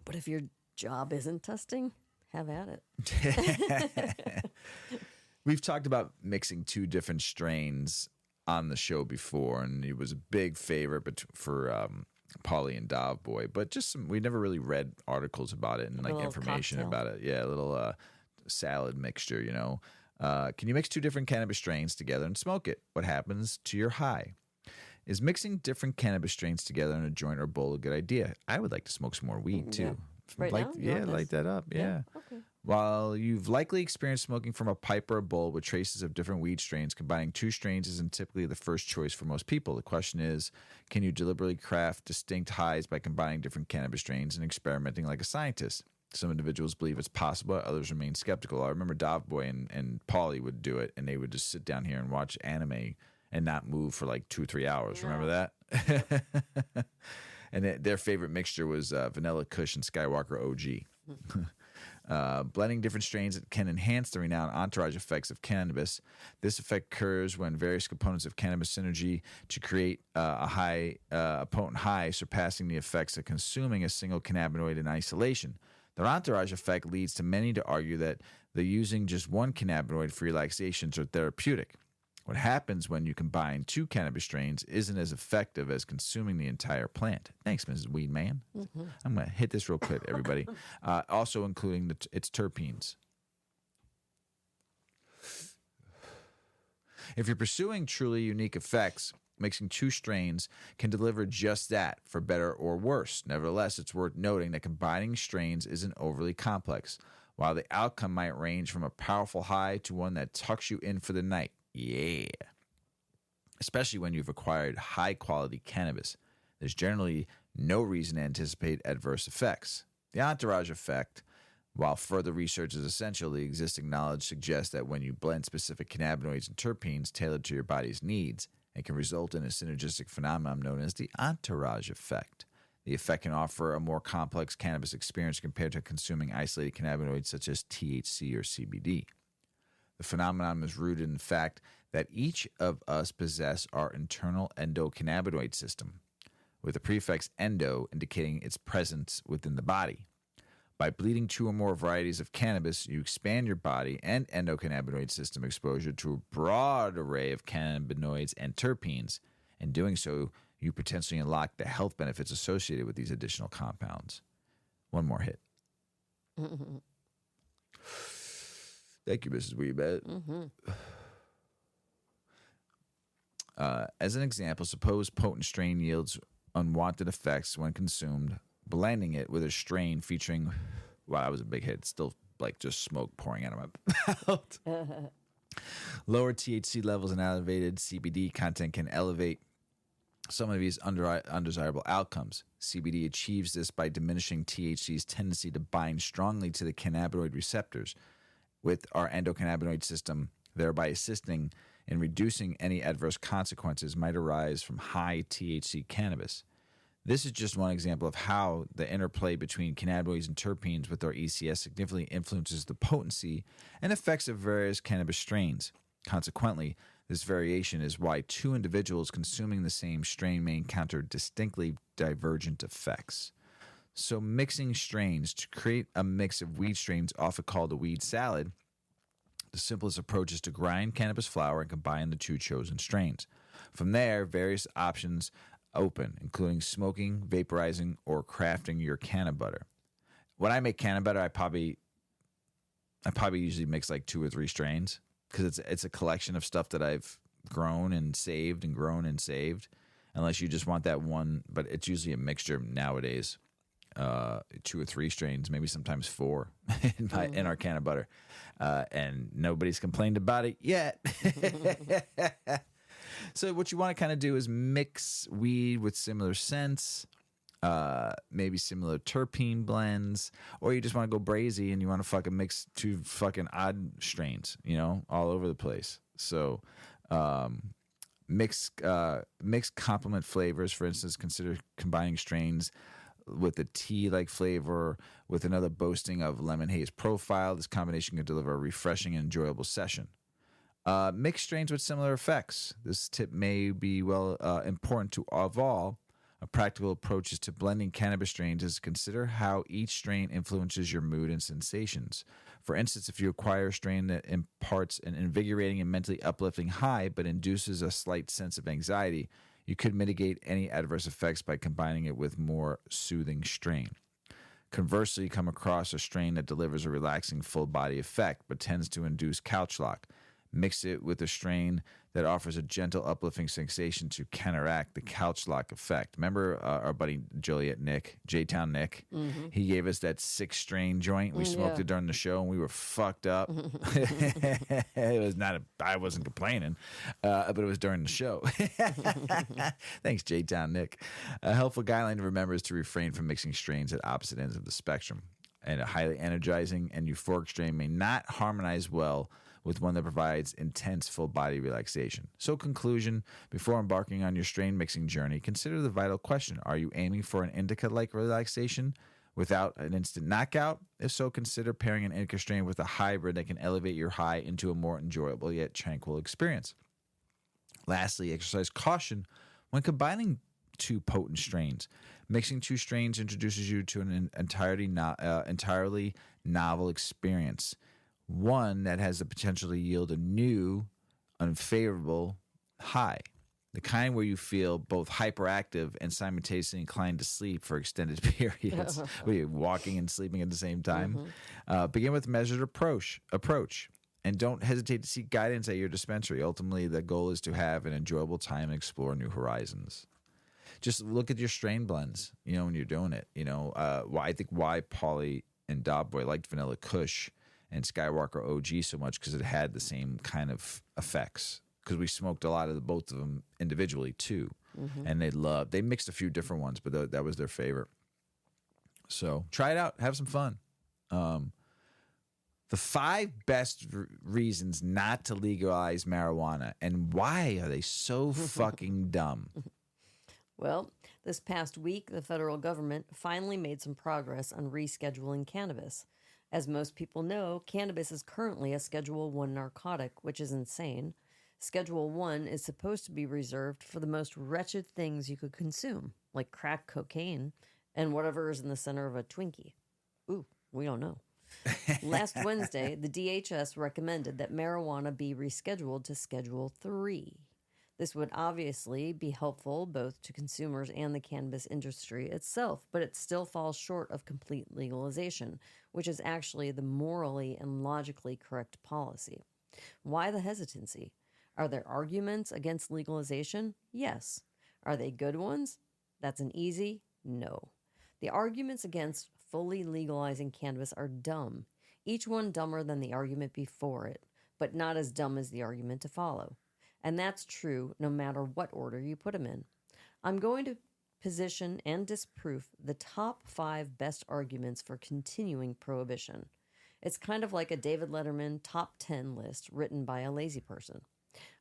But if your job isn't testing, have at it. We've talked about mixing two different strains on the show before, and it was a big favorite for Polly and Dove Boy, but we never really read articles about it and like information about it. Yeah, a little salad mixture, Can you mix two different cannabis strains together and smoke it? What happens to your high? Is mixing different cannabis strains together in a joint or bowl a good idea? I would like to smoke some more weed too. Right now? Light that up. Yeah. Okay. While you've likely experienced smoking from a pipe or a bowl with traces of different weed strains, combining two strains isn't typically the first choice for most people. The question is, can you deliberately craft distinct highs by combining different cannabis strains and experimenting like a scientist? Some individuals believe it's possible, others remain skeptical. I remember Dove Boy and Paulie would do it, and they would just sit down here and watch anime and not move for like 2 or 3 hours. Yeah. Remember that? And their favorite mixture was Vanilla Kush and Skywalker OG. Blending different strains can enhance the renowned entourage effects of cannabis. This effect occurs when various components of cannabis synergy to create a potent high, surpassing the effects of consuming a single cannabinoid in isolation. The entourage effect leads to many to argue that the using just one cannabinoid for relaxations are therapeutic. What happens when you combine two cannabis strains isn't as effective as consuming the entire plant. Thanks, Mrs Weedman. Mm-hmm. I'm going to hit this real quick, everybody. Also including its terpenes. If you're pursuing truly unique effects, mixing two strains can deliver just that, for better or worse. Nevertheless, it's worth noting that combining strains isn't overly complex. While the outcome might range from a powerful high to one that tucks you in for the night, Yeah. Especially when you've acquired high-quality cannabis, there's generally no reason to anticipate adverse effects. The entourage effect, while further research is essential, the existing knowledge suggests that when you blend specific cannabinoids and terpenes tailored to your body's needs, it can result in a synergistic phenomenon known as the entourage effect. The effect can offer a more complex cannabis experience compared to consuming isolated cannabinoids such as THC or CBD. The phenomenon is rooted in the fact that each of us possess our internal endocannabinoid system, with the prefix endo indicating its presence within the body. By bleeding two or more varieties of cannabis, you expand your body and endocannabinoid system exposure to a broad array of cannabinoids and terpenes. In doing so, you potentially unlock the health benefits associated with these additional compounds. One more hit. Thank you, Mrs. Weedman. As an example, suppose potent strain yields unwanted effects when consumed. Blending it with a strain featuring, wow, that was a big hit. Still like just smoke pouring out of my mouth. Lower THC levels and elevated CBD content can elevate some of these undesirable outcomes. CBD achieves this by diminishing THC's tendency to bind strongly to the cannabinoid receptors with our endocannabinoid system, thereby assisting in reducing any adverse consequences might arise from high THC cannabis. This is just one example of how the interplay between cannabinoids and terpenes with our ECS significantly influences the potency and effects of various cannabis strains. Consequently, this variation is why two individuals consuming the same strain may encounter distinctly divergent effects. So mixing strains to create a mix of weed strains, often called a weed salad, the simplest approach is to grind cannabis flower and combine the two chosen strains. From there, various options open, including smoking, vaporizing, or crafting your canna butter. When I make canna butter, I probably usually mix like 2 or 3 strains because it's a collection of stuff that I've grown and saved and grown and saved. Unless you just want that one, but it's usually a mixture nowadays. 2 or 3 strains, maybe sometimes 4 in our canna butter, and nobody's complained about it yet. So what you want to kind of do is mix weed with similar scents, maybe similar terpene blends, or you just want to go brazy and you want to fucking mix 2 fucking odd strains, all over the place. So mix complement flavors. For instance, consider combining strains with a tea-like flavor with another boasting of lemon haze profile. This combination can deliver a refreshing and enjoyable session. Mixed strains with similar effects. This tip may be important to all. A practical approach is to blending cannabis strains is to consider how each strain influences your mood and sensations. For instance, if you acquire a strain that imparts an invigorating and mentally uplifting high but induces a slight sense of anxiety, you could mitigate any adverse effects by combining it with more soothing strain. Conversely, you come across a strain that delivers a relaxing full body effect but tends to induce couch lock. Mix it with a strain that offers a gentle, uplifting sensation to counteract the couch lock effect. Remember our buddy Joliet Nick, J-Town Nick? Mm-hmm. He gave us that 6-strain joint. We smoked it during the show, and we were fucked up. It was I wasn't complaining, but it was during the show. Thanks, J-Town Nick. A helpful guideline to remember is to refrain from mixing strains at opposite ends of the spectrum. And a highly energizing and euphoric strain may not harmonize well with one that provides intense full-body relaxation. So conclusion, before embarking on your strain mixing journey, consider the vital question. Are you aiming for an indica-like relaxation without an instant knockout? If so, consider pairing an indica strain with a hybrid that can elevate your high into a more enjoyable yet tranquil experience. Lastly, exercise caution when combining 2 potent strains. Mixing 2 strains introduces you to an entirely novel experience. One that has the potential to yield a new, unfavorable high. The kind where you feel both hyperactive and simultaneously inclined to sleep for extended periods. Where you're walking and sleeping at the same time. Begin with measured approach. And don't hesitate to seek guidance at your dispensary. Ultimately, the goal is to have an enjoyable time and explore new horizons. Just look at your strain blends, when you're doing it. I think why Pauly and Dogboy liked Vanilla Kush and Skywalker OG so much because it had the same kind of effects. because we smoked a lot of both of them individually too. And they mixed a few different ones, but that was their favorite. So try it out. Have some fun. The 5 best reasons not to legalize marijuana, and why are they so fucking dumb? Well, this past week, the federal government finally made some progress on rescheduling cannabis. As most people know, cannabis is currently a Schedule 1 narcotic, which is insane. Schedule 1 is supposed to be reserved for the most wretched things you could consume, like crack cocaine and whatever is in the center of a Twinkie. Ooh, we don't know. Last Wednesday, the DHS recommended that marijuana be rescheduled to Schedule 3. This would obviously be helpful both to consumers and the cannabis industry itself, but it still falls short of complete legalization, which is actually the morally and logically correct policy. Why the hesitancy? Are there arguments against legalization? Yes. Are they good ones? That's an easy no. The arguments against fully legalizing cannabis are dumb, each one dumber than the argument before it, but not as dumb as the argument to follow. And that's true no matter what order you put them in. I'm going to position and disprove the top 5 best arguments for continuing prohibition. It's kind of like a David Letterman top 10 list written by a lazy person.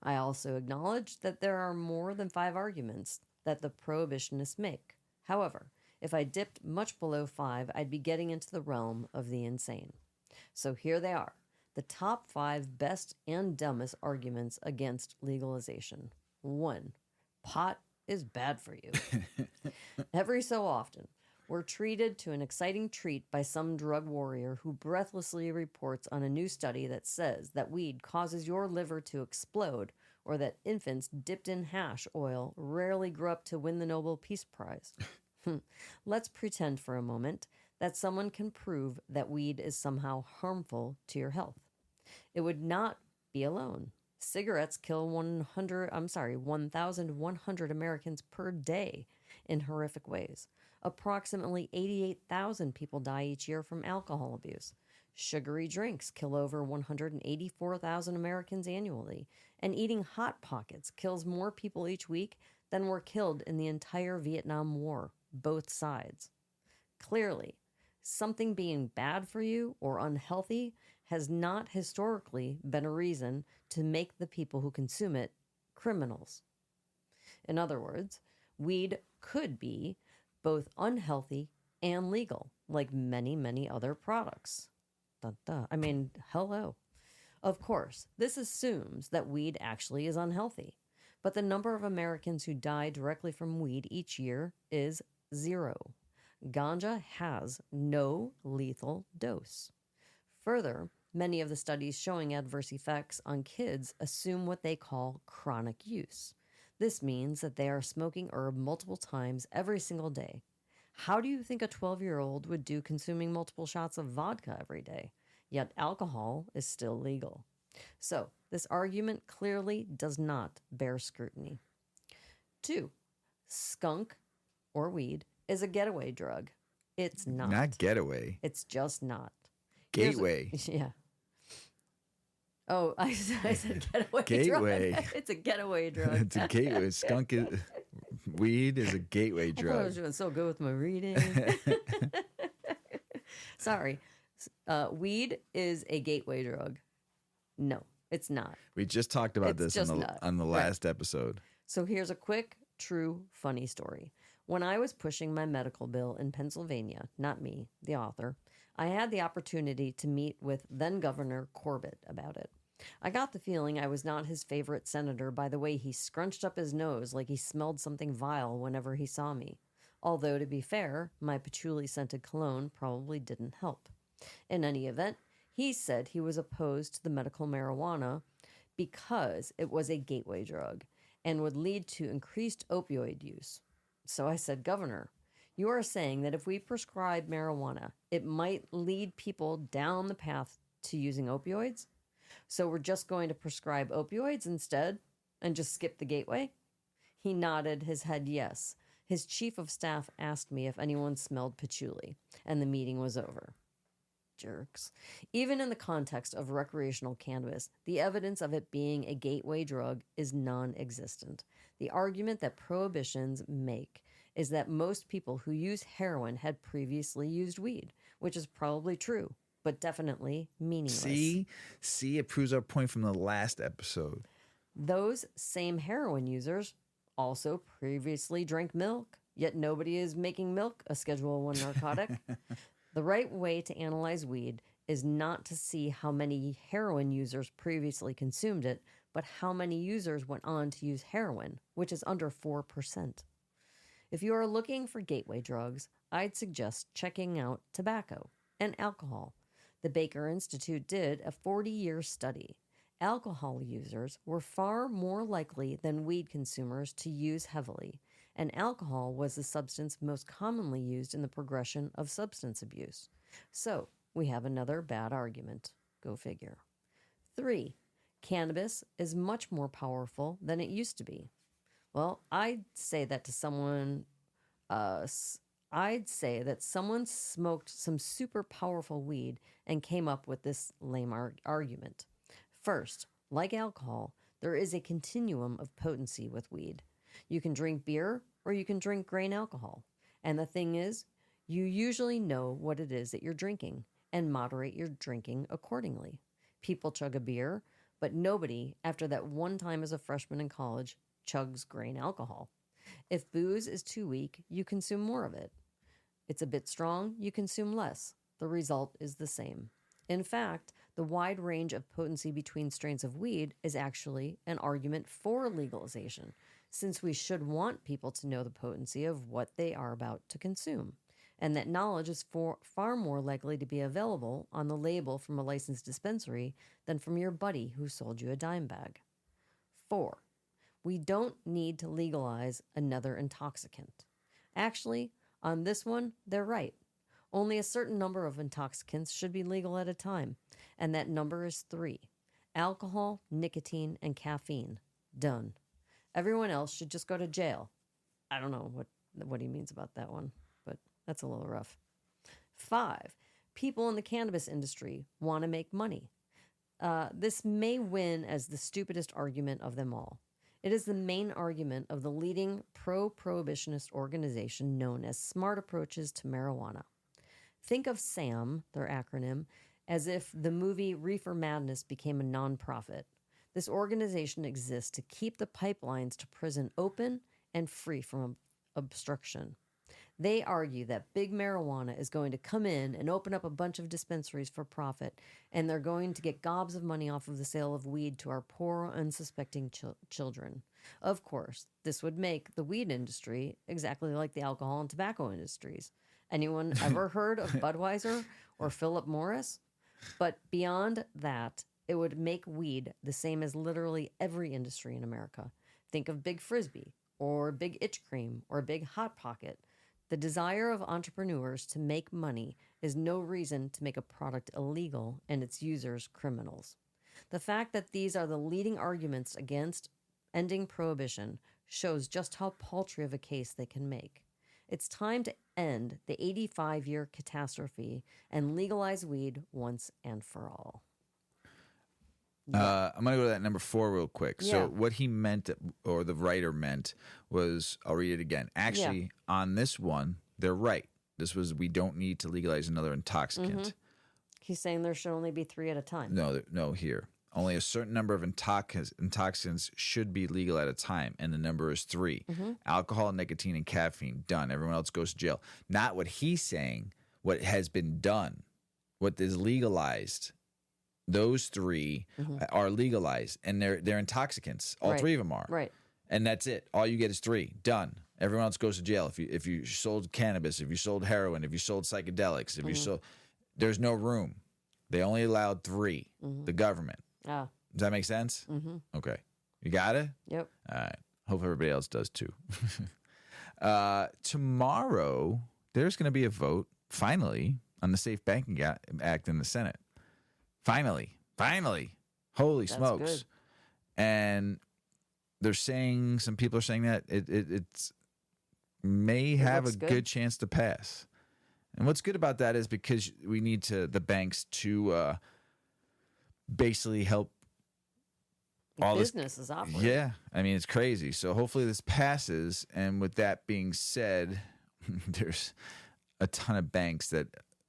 I also acknowledge that there are more than 5 arguments that the prohibitionists make. However, if I dipped much below 5, I'd be getting into the realm of the insane. So here they are, the top 5 best and dumbest arguments against legalization. 1, pot is bad for you. Every so often, we're treated to an exciting treat by some drug warrior who breathlessly reports on a new study that says that weed causes your liver to explode, or that infants dipped in hash oil rarely grow up to win the Nobel Peace Prize. Let's pretend for a moment that someone can prove that weed is somehow harmful to your health. It would not be alone. Cigarettes kill 1,100 Americans per day in horrific ways. Approximately 88,000 people die each year from alcohol abuse. Sugary drinks kill over 184,000 Americans annually. And eating Hot Pockets kills more people each week than were killed in the entire Vietnam War, both sides. Clearly, something being bad for you or unhealthy has not historically been a reason to make the people who consume it criminals. In other words, weed could be both unhealthy and legal, like many, many other products. I mean, hello. Of course, this assumes that weed actually is unhealthy, but the number of Americans who die directly from weed each year is 0. Ganja has no lethal dose. Further, many of the studies showing adverse effects on kids assume what they call chronic use. This means that they are smoking herb multiple times every single day. How do you think a 12-year-old would do consuming multiple shots of vodka every day? Yet alcohol is still legal. So, this argument clearly does not bear scrutiny. 2. Skunk, or weed, is a getaway drug. It's not. Not getaway. It's just not. Gateway. Yeah. Oh, I said getaway Gateway. drug. It's a getaway drug. It's a gateway. Weed is a gateway I drug. thought I was doing so good with my reading. Sorry. Weed is a gateway drug. No, it's not. We just talked about It's this just on the last episode. So here's a quick, true, funny story. When I was pushing my medical bill in Pennsylvania, not me, the author, I had the opportunity to meet with then Governor Corbett about it. I got the feeling I was not his favorite senator by the way he scrunched up his nose like he smelled something vile whenever he saw me. Although, to be fair, my patchouli-scented cologne probably didn't help. In any event, he said he was opposed to the medical marijuana because it was a gateway drug and would lead to increased opioid use. So I said, Governor, you are saying that if we prescribe marijuana, it might lead people down the path to using opioids? So we're just going to prescribe opioids instead and just skip the gateway? He nodded his head yes. His chief of staff asked me if anyone smelled patchouli, and the meeting was over. Jerks. Even in the context of recreational cannabis, the evidence of it being a gateway drug is non-existent. The argument that prohibitions make is that most people who use heroin had previously used weed, which is probably true, but definitely meaningless. See, it proves our point from the last episode. Those same heroin users also previously drank milk, yet nobody is making milk a Schedule 1 narcotic. The right way to analyze weed is not to see how many heroin users previously consumed it, but how many users went on to use heroin, which is under 4%. If you are looking for gateway drugs, I'd suggest checking out tobacco and alcohol. The Baker Institute did a 40-year study. Alcohol users were far more likely than weed consumers to use heavily, and alcohol was the substance most commonly used in the progression of substance abuse. So, we have another bad argument. Go figure. 3. Cannabis is much more powerful than it used to be. Well, I'd say that someone smoked some super powerful weed and came up with this lame argument. First, like alcohol, there is a continuum of potency with weed. You can drink beer or you can drink grain alcohol. And the thing is, you usually know what it is that you're drinking and moderate your drinking accordingly. People chug a beer, but nobody, after that one time as a freshman in college, chugs grain alcohol. If booze is too weak, you consume more of it. It's a bit strong, you consume less. The result is the same. In fact, the wide range of potency between strains of weed is actually an argument for legalization, since we should want people to know the potency of what they are about to consume, and that knowledge is far more likely to be available on the label from a licensed dispensary than from your buddy who sold you a dime bag. 4. We don't need to legalize another intoxicant. Actually, on this one, they're right. Only a certain number of intoxicants should be legal at a time, and that number is 3. Alcohol, nicotine, and caffeine. Done. Everyone else should just go to jail. I don't know what he means about that one, but that's a little rough. 5. People in the cannabis industry want to make money. This may win as the stupidest argument of them all. It is the main argument of the leading pro-prohibitionist organization known as Smart Approaches to Marijuana. Think of SAM, their acronym, as if the movie Reefer Madness became a nonprofit. This organization exists to keep the pipelines to prison open and free from obstruction. They argue that big marijuana is going to come in and open up a bunch of dispensaries for profit, and they're going to get gobs of money off of the sale of weed to our poor, unsuspecting children. Of course, this would make the weed industry exactly like the alcohol and tobacco industries. Anyone ever heard of Budweiser or Philip Morris? But beyond that, it would make weed the same as literally every industry in America. Think of Big Frisbee, or Big Itch Cream, or Big Hot Pocket. The desire of entrepreneurs to make money is no reason to make a product illegal and its users criminals. The fact that these are the leading arguments against ending prohibition shows just how paltry of a case they can make. It's time to end the 85-year catastrophe and legalize weed once and for all. I'm going to go to that number 4 real quick. Yeah. So what he meant, or the writer meant, was, I'll read it again. Actually, on this one, they're right. This was, we don't need to legalize another intoxicant. Mm-hmm. He's saying there should only be 3 at a time. No, here. Only a certain number of intoxicants should be legal at a time, and the number is 3. Mm-hmm. Alcohol, nicotine, and caffeine. Done. Everyone else goes to jail. Not what he's saying, what has been done, what is legalized. Those 3 are legalized, and they're intoxicants. All 3 of them are. Right. And that's it. All you get is 3. Done. Everyone else goes to jail. If you sold cannabis, if you sold heroin, if you sold psychedelics, if you sold, there's no room. They only allowed 3. The government. Ah. Does that make sense? Mm-hmm. Okay. You got it? Yep. All right. Hope everybody else does too. Tomorrow, there's going to be a vote, finally, on the Safe Banking Act in the Senate. Finally. Holy smokes. Good. And they're saying, some people are saying that it may have a good chance to pass. And what's good about that is because we need the banks to basically help all businesses operate. Yeah, I mean, it's crazy. So hopefully this passes. And with that being said, there's a ton of banks that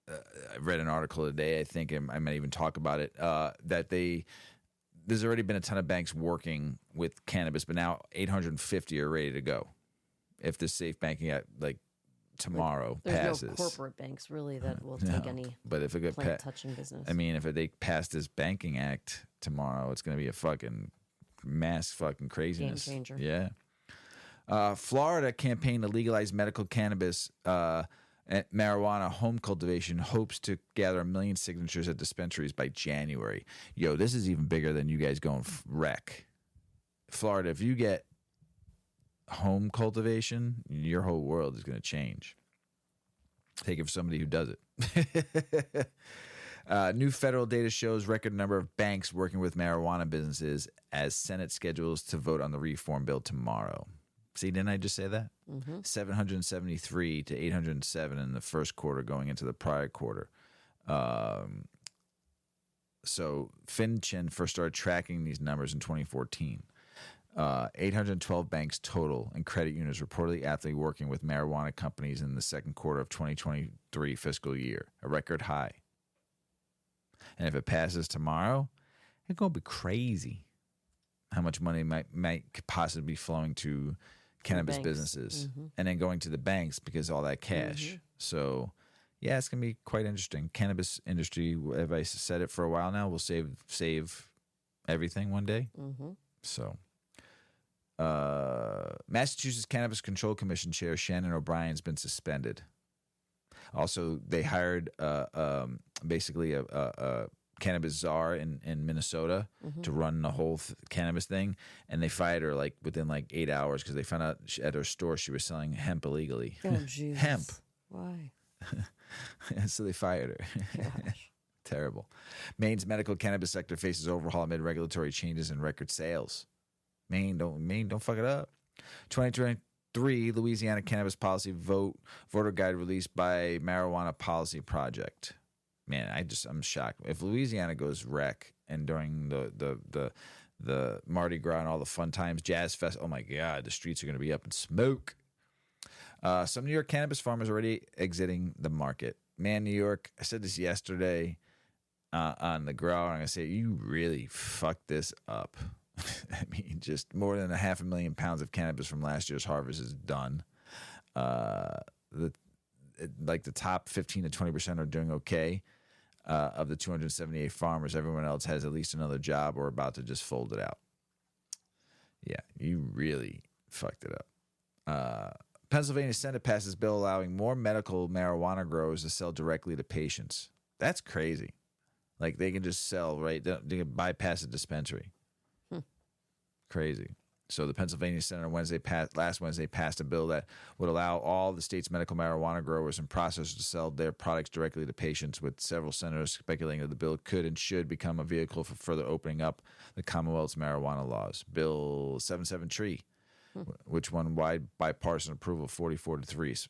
I read an article today. I think I might even talk about it. That there's already been a ton of banks working with cannabis, but now 850 are ready to go. If the Safe Banking Act tomorrow passes, there's no corporate banks really that will take any. But if it got plant-touching business, I mean, if they pass this banking act tomorrow, it's going to be a fucking mass fucking craziness. Game changer. Yeah. Florida campaign to legalize medical cannabis and marijuana home cultivation hopes to gather 1 million signatures at dispensaries by January. Yo, this is even bigger than you guys going wreck. Florida, if you get home cultivation, your whole world is going to change. Take it for somebody who does it. New federal data shows record number of banks working with marijuana businesses as Senate schedules to vote on the reform bill tomorrow. See, didn't I just say that? 773 to 807 in the first quarter going into the prior quarter. So FinChin first started tracking these numbers in 2014. 812 banks total and credit unions reportedly actively working with marijuana companies in the second quarter of 2023 fiscal year, a record high. And if it passes tomorrow, it's going to be crazy how much money might possibly be flowing to cannabis businesses and then going to the banks because all that cash. So, yeah, it's going to be quite interesting. Cannabis industry, if I said it for a while now, will save everything one day. So, Massachusetts Cannabis Control Commission Chair Shannon O'Brien's been suspended. Also, they hired basically a cannabis czar in Minnesota to run the whole cannabis thing, and they fired her within 8 hours because they found out at her store she was selling hemp illegally. Oh, Jesus. Hemp. Why? So they fired her. Gosh. Terrible. Maine's medical cannabis sector faces overhaul amid regulatory changes and record sales. Maine, don't fuck it up. 2023 Louisiana cannabis policy voter guide released by Marijuana Policy Project. Man, I'm shocked. If Louisiana goes wreck and during the Mardi Gras and all the fun times, Jazz Fest, oh my God, the streets are going to be up in smoke. Some New York cannabis farmers already exiting the market. Man, New York, I said this yesterday on the Grow. I'm going to say, you really fucked this up. I mean, just more than 500,000 pounds of cannabis from last year's harvest is done. The top 15 to 20% are doing okay. Of the 278 farmers, everyone else has at least another job or about to just fold it out. Yeah, you really fucked it up. Pennsylvania Senate passes bill allowing more medical marijuana growers to sell directly to patients. That's crazy. They can just sell, right? They can bypass a dispensary. Crazy. So the Pennsylvania Senate last Wednesday passed a bill that would allow all the state's medical marijuana growers and processors to sell their products directly to patients, with several senators speculating that the bill could and should become a vehicle for further opening up the Commonwealth's marijuana laws. Bill 773, which won wide bipartisan approval 44-3.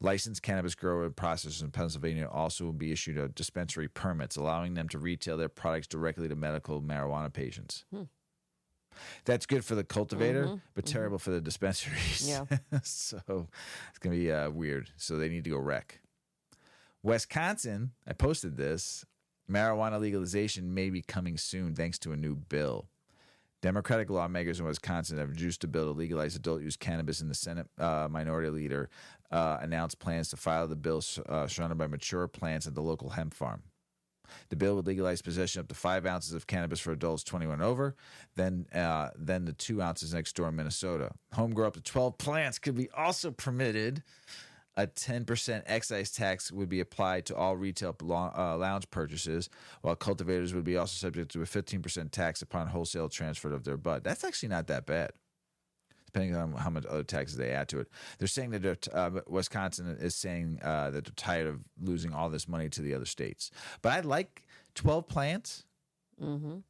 Licensed cannabis grower and processors in Pennsylvania also will be issued dispensary permits, allowing them to retail their products directly to medical marijuana patients. That's good for the cultivator, but terrible for the dispensaries. Yeah. So it's going to be weird. So they need to go wreck. Wisconsin, I posted this. Marijuana legalization may be coming soon thanks to a new bill. Democratic lawmakers in Wisconsin have introduced a bill to legalize adult-use cannabis, and the Senate Minority Leader announced plans to file the bill surrounded by mature plants at the local hemp farm. The bill would legalize possession up to 5 ounces of cannabis for adults 21 and over, then the 2 ounces next door in Minnesota. Home grow up to 12 plants could be also permitted. A 10% excise tax would be applied to all retail lounge purchases, while cultivators would be also subject to a 15% tax upon wholesale transfer of their bud. That's actually not that bad, depending on how much other taxes they add to it. They're saying that Wisconsin is saying that they're tired of losing all this money to the other states. But I'd like 12 plants.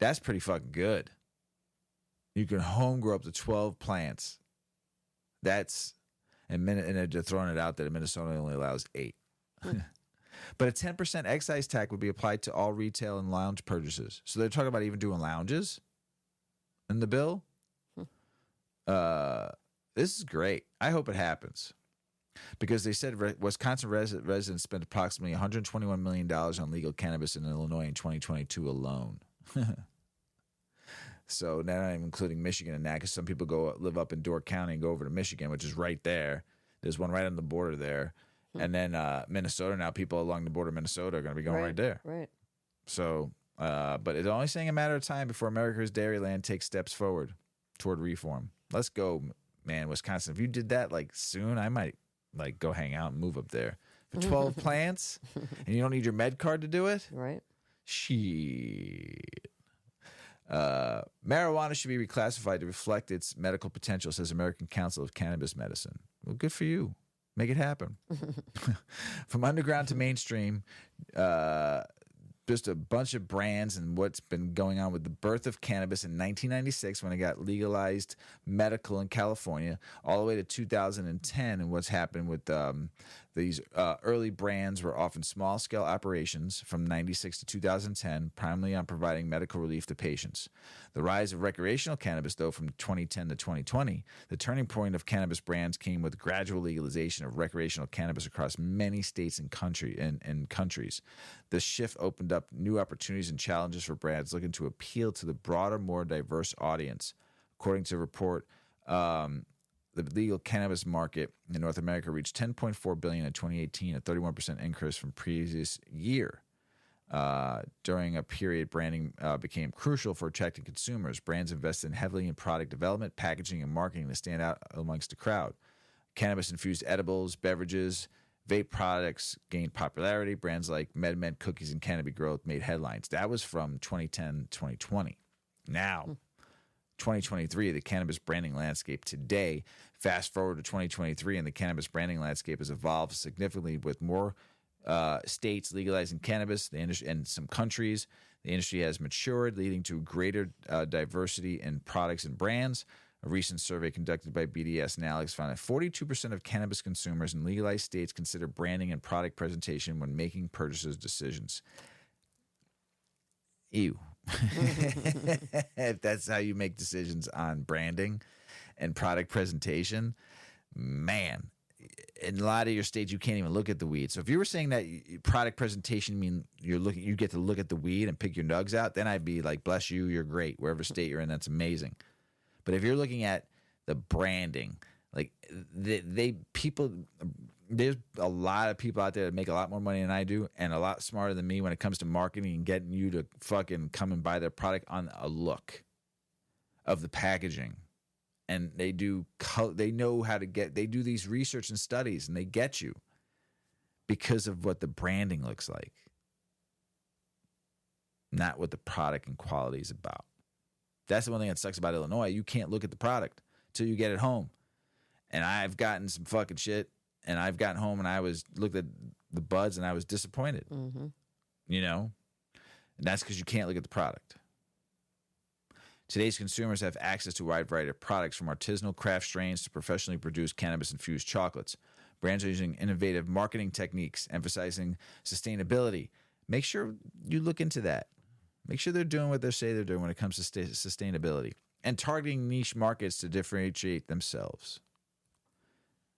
That's pretty fucking good. You can home grow up to 12 plants. That's And they're throwing it out that Minnesota only allows 8. But a 10% excise tax would be applied to all retail and lounge purchases. So they're talking about even doing lounges in the bill. This is great. I hope it happens. Because they said Wisconsin residents spent approximately $121 million on legal cannabis in Illinois in 2022 alone. So they're not even including Michigan in that, because some people live up in Door County and go over to Michigan, which is right there. There's one right on the border there. And then Minnesota, now people along the border of Minnesota are going to be going right there. Right. So, but it's only saying a matter of time before America's Dairyland takes steps forward toward reform. Let's go, man, Wisconsin. If you did that like soon, I might like go hang out and move up there. For 12 plants, and you don't need your med card to do it? Right. Shit. Marijuana should be reclassified to reflect its medical potential, says American Council of Cannabis Medicine. Well, good for you. Make it happen. From underground to mainstream, just a bunch of brands and what's been going on with the birth of cannabis in 1996 when it got legalized medical in California, all the way to 2010 and what's happened with these early brands were often small-scale operations from 96 to 2010, primarily on providing medical relief to patients. The rise of recreational cannabis, though, from 2010 to 2020, the turning point of cannabis brands came with gradual legalization of recreational cannabis across many states and countries. This shift opened up new opportunities and challenges for brands looking to appeal to the broader, more diverse audience. According to a report, the legal cannabis market in North America reached $10.4 billion in 2018, a 31% increase from previous year. During a period, branding became crucial for attracting consumers. Brands invested heavily in product development, packaging, and marketing to stand out amongst the crowd. Cannabis-infused edibles, beverages, vape products gained popularity. Brands like MedMen Cookies and Cannabis Growth made headlines. That was from 2010 to 2020. Now, 2023, the cannabis branding landscape today, fast forward to 2023, and the cannabis branding landscape has evolved significantly with more states legalizing cannabis, the industry, and some countries. The industry has matured, leading to greater diversity in products and brands. A recent survey conducted by BDS and Alex found that 42% of cannabis consumers in legalized states consider branding and product presentation when making purchases decisions. Ew. If that's how you make decisions on branding and product presentation, man, in a lot of your states you can't even look at the weed. So if you were saying that product presentation mean you get to look at the weed and pick your nugs out, then I'd be like, bless you, you're great. Wherever state you're in, that's amazing. But if you're looking at the branding, like there's a lot of people out there that make a lot more money than I do and a lot smarter than me when it comes to marketing and getting you to fucking come and buy their product on a look of the packaging. And they know how to they do these research and studies and they get you because of what the branding looks like, not what the product and quality is about. That's the one thing that sucks about Illinois. You can't look at the product till you get it home. And I've gotten some fucking shit. And I've gotten home and looked at the buds and I was disappointed. Mm-hmm. You know? And that's because you can't look at the product. Today's consumers have access to a wide variety of products, from artisanal craft strains to professionally produced cannabis-infused chocolates. Brands are using innovative marketing techniques, emphasizing sustainability. Make sure you look into that. Make sure they're doing what they say they're doing when it comes to sustainability. And targeting niche markets to differentiate themselves.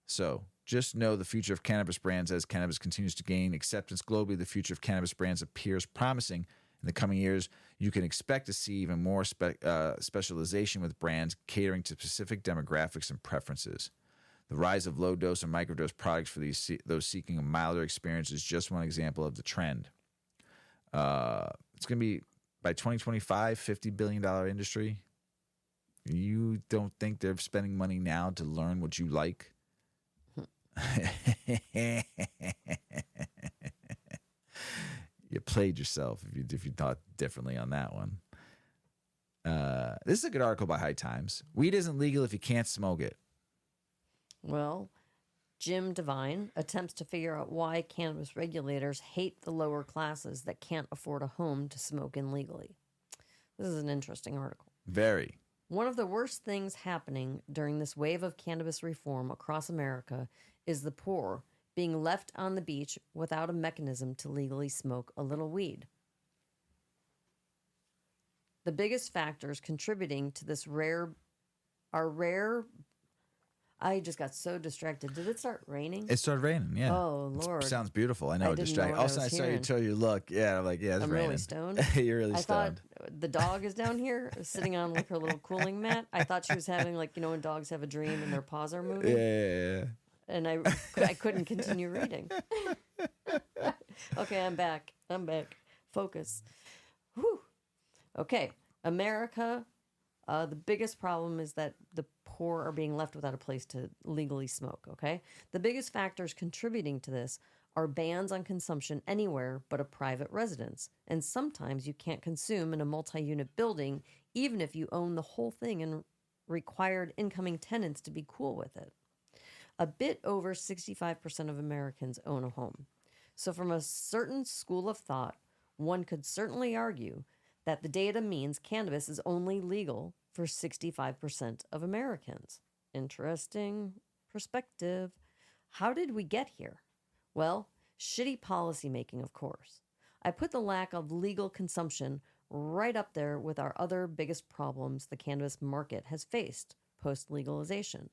So, just know the future of cannabis brands as cannabis continues to gain acceptance globally. The future of cannabis brands appears promising. In the coming years, you can expect to see even more specialization with brands catering to specific demographics and preferences. The rise of low-dose and microdose products for those seeking a milder experience is just one example of the trend. It's going to be, by 2025, $50 billion industry. You don't think they're spending money now to learn what you like? You played yourself if you thought differently on that one. This is a good article by High Times. Weed isn't legal if you can't smoke it. Well, Jim Devine attempts to figure out why cannabis regulators hate the lower classes that can't afford a home to smoke in legally. This is an interesting article. Very. One of the worst things happening during this wave of cannabis reform across America is the poor being left on the beach without a mechanism to legally smoke a little weed. The biggest factors contributing to this are rare. I just got so distracted. Did it start raining? It started raining, yeah. Oh, Lord. It sounds beautiful. I know, didn't know distracting. what I All of a sudden, I was saw you hearing. tell you look. Yeah, I'm like, yeah, it's I'm raining. really stoned. You're really I stoned. thought the dog is down here sitting on like her little cooling mat. I thought she was having like, when dogs have a dream and their paws are moving. Yeah. And I couldn't continue reading. Okay, I'm back. Focus. Whew. Okay, America, the biggest problem is that the poor are being left without a place to legally smoke, okay? The biggest factors contributing to this are bans on consumption anywhere but a private residence. And sometimes you can't consume in a multi-unit building even if you own the whole thing and required incoming tenants to be cool with it. A bit over 65% of Americans own a home. So from a certain school of thought, one could certainly argue that the data means cannabis is only legal for 65% of Americans. Interesting perspective. How did we get here? Well, shitty policymaking, of course. I put the lack of legal consumption right up there with our other biggest problems the cannabis market has faced post-legalization.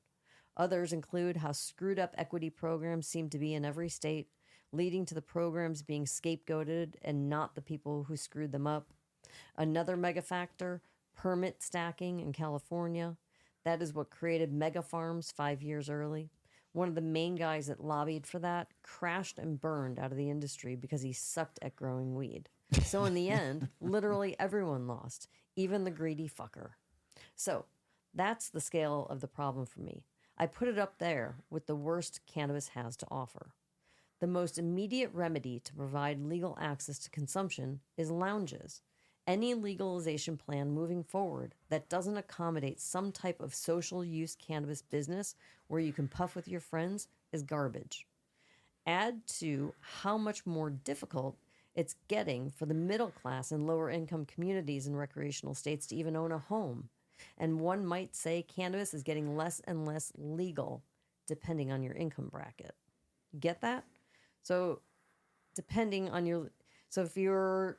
Others include how screwed up equity programs seem to be in every state, leading to the programs being scapegoated and not the people who screwed them up. Another mega factor, permit stacking in California. That is what created mega farms 5 years early. One of the main guys that lobbied for that crashed and burned out of the industry because he sucked at growing weed. So in the end, literally everyone lost, even the greedy fucker. So that's the scale of the problem for me. I put it up there with the worst cannabis has to offer. The most immediate remedy to provide legal access to consumption is lounges. Any legalization plan moving forward that doesn't accommodate some type of social use cannabis business where you can puff with your friends is garbage. Add to how much more difficult it's getting for the middle class and lower income communities in recreational states to even own a home. And one might say cannabis is getting less and less legal depending on your income bracket. Get that? So if you're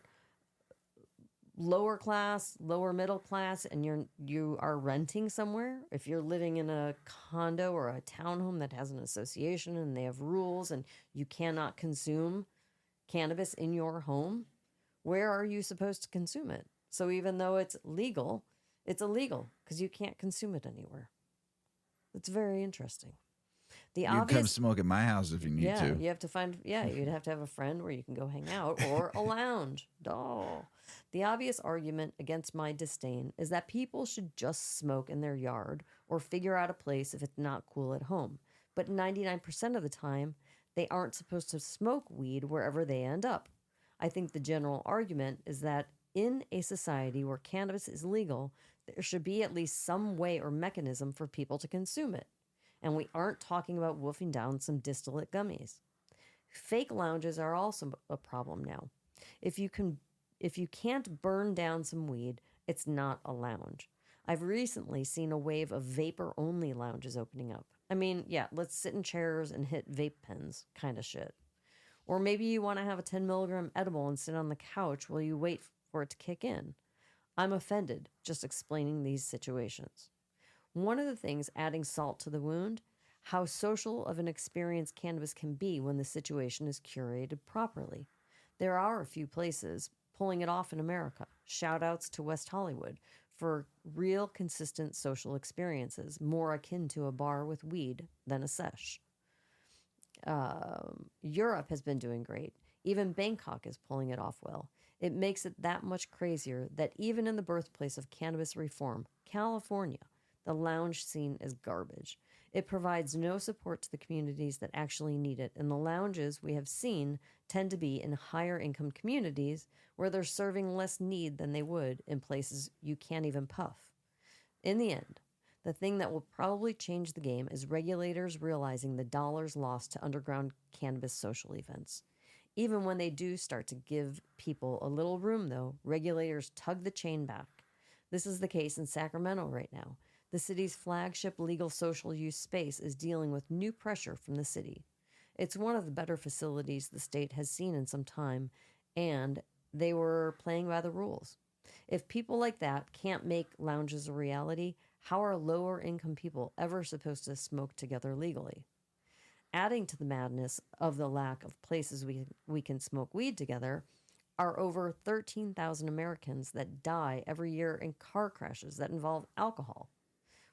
lower class, lower middle class, and you are renting somewhere, if you're living in a condo or a townhome that has an association and they have rules and you cannot consume cannabis in your home, where are you supposed to consume it? So even though it's legal, it's illegal because you can't consume it anywhere. It's very interesting. You can come smoke at my house if you need to. You have to find, you'd have to have a friend where you can go hang out or a lounge. Oh. The obvious argument against my disdain is that people should just smoke in their yard or figure out a place if it's not cool at home. But 99% of the time, they aren't supposed to smoke weed wherever they end up. I think the general argument is that in a society where cannabis is legal, there should be at least some way or mechanism for people to consume it. And we aren't talking about wolfing down some distillate gummies. Fake lounges are also a problem now. If you can't burn down some weed, it's not a lounge. I've recently seen a wave of vapor-only lounges opening up. I mean, let's sit in chairs and hit vape pens kind of shit. Or maybe you want to have a 10 milligram edible and sit on the couch while you wait for it to kick in. I'm offended just explaining these situations. One of the things adding salt to the wound, how social of an experience cannabis can be when the situation is curated properly. There are a few places pulling it off in America. Shout outs to West Hollywood for real consistent social experiences, more akin to a bar with weed than a sesh. Europe has been doing great. Even Bangkok is pulling it off well. It makes it that much crazier that even in the birthplace of cannabis reform, California, the lounge scene is garbage. It provides no support to the communities that actually need it, and the lounges we have seen tend to be in higher income communities where they're serving less need than they would in places you can't even puff. In the end, the thing that will probably change the game is regulators realizing the dollars lost to underground cannabis social events. Even when they do start to give people a little room, though, regulators tug the chain back. This is the case in Sacramento right now. The city's flagship legal social use space is dealing with new pressure from the city. It's one of the better facilities the state has seen in some time, and they were playing by the rules. If people like that can't make lounges a reality, how are lower income people ever supposed to smoke together legally? Adding to the madness of the lack of places we can smoke weed together are over 13,000 Americans that die every year in car crashes that involve alcohol.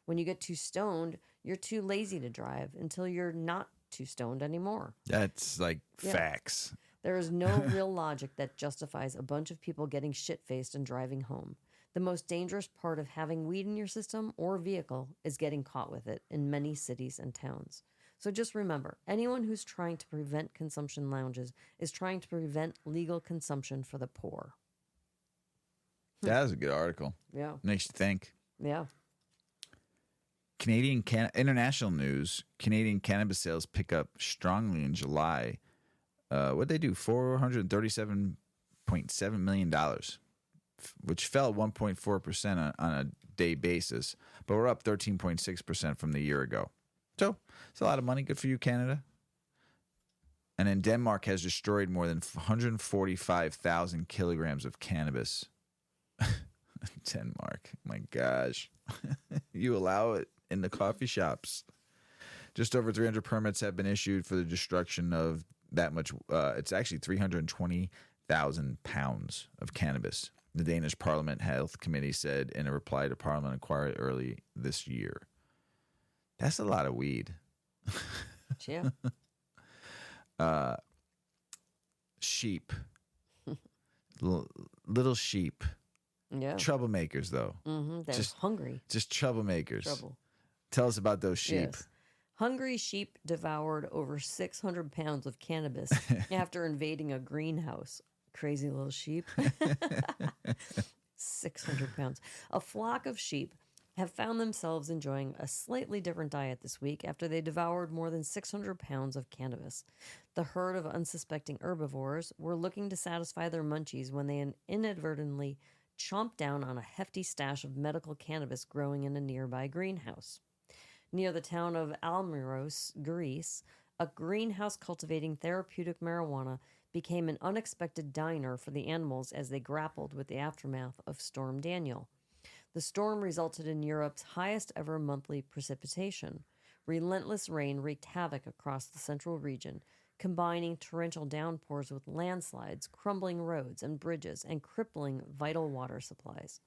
When you get too stoned, you're too lazy to drive until you're not too stoned anymore. That's like facts. There is no real logic that justifies a bunch of people getting shit-faced and driving home. The most dangerous part of having weed in your system or vehicle is getting caught with it in many cities and towns. So just remember, anyone who's trying to prevent consumption lounges is trying to prevent legal consumption for the poor. That was a good article. Yeah. Makes you think. Yeah. International news, Canadian cannabis sales pick up strongly in July. What'd they do? $437.7 million, which fell 1.4% on a day basis, but we're up 13.6% from the year ago. So it's a lot of money. Good for you, Canada. And then Denmark has destroyed more than 145,000 kilograms of cannabis. Denmark, my gosh. You allow it in the coffee shops. Just over 300 permits have been issued for the destruction of that much. It's actually 320,000 pounds of cannabis. The Danish Parliament Health Committee said in a reply to Parliament inquiry early this year. That's a lot of weed. Yeah. Sheep. Little sheep. Yeah. Troublemakers, though. They're just hungry. Just troublemakers. Trouble. Tell us about those sheep. Yes. Hungry sheep devoured over 600 pounds of cannabis after invading a greenhouse. Crazy little sheep. 600 pounds. A flock of sheep have found themselves enjoying a slightly different diet this week after they devoured more than 600 pounds of cannabis. The herd of unsuspecting herbivores were looking to satisfy their munchies when they inadvertently chomped down on a hefty stash of medical cannabis growing in a nearby greenhouse. Near the town of Almiros, Greece, a greenhouse cultivating therapeutic marijuana became an unexpected diner for the animals as they grappled with the aftermath of Storm Daniel. The storm resulted in Europe's highest ever monthly precipitation. Relentless rain wreaked havoc across the central region, combining torrential downpours with landslides, crumbling roads and bridges, and crippling vital water supplies.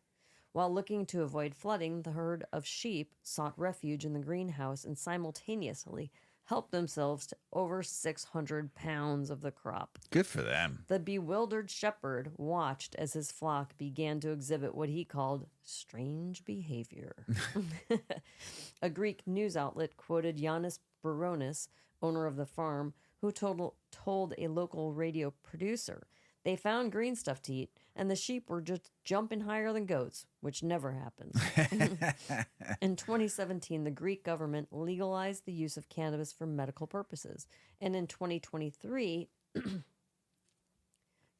While looking to avoid flooding, the herd of sheep sought refuge in the greenhouse and simultaneously helped themselves to over 600 pounds of the crop. Good for them. The bewildered shepherd watched as his flock began to exhibit what he called strange behavior. A Greek news outlet quoted Yannis Baronis, owner of the farm, who told a local radio producer, "They found green stuff to eat, and the sheep were just jumping higher than goats," which never happens. In 2017, the Greek government legalized the use of cannabis for medical purposes. And in 2023,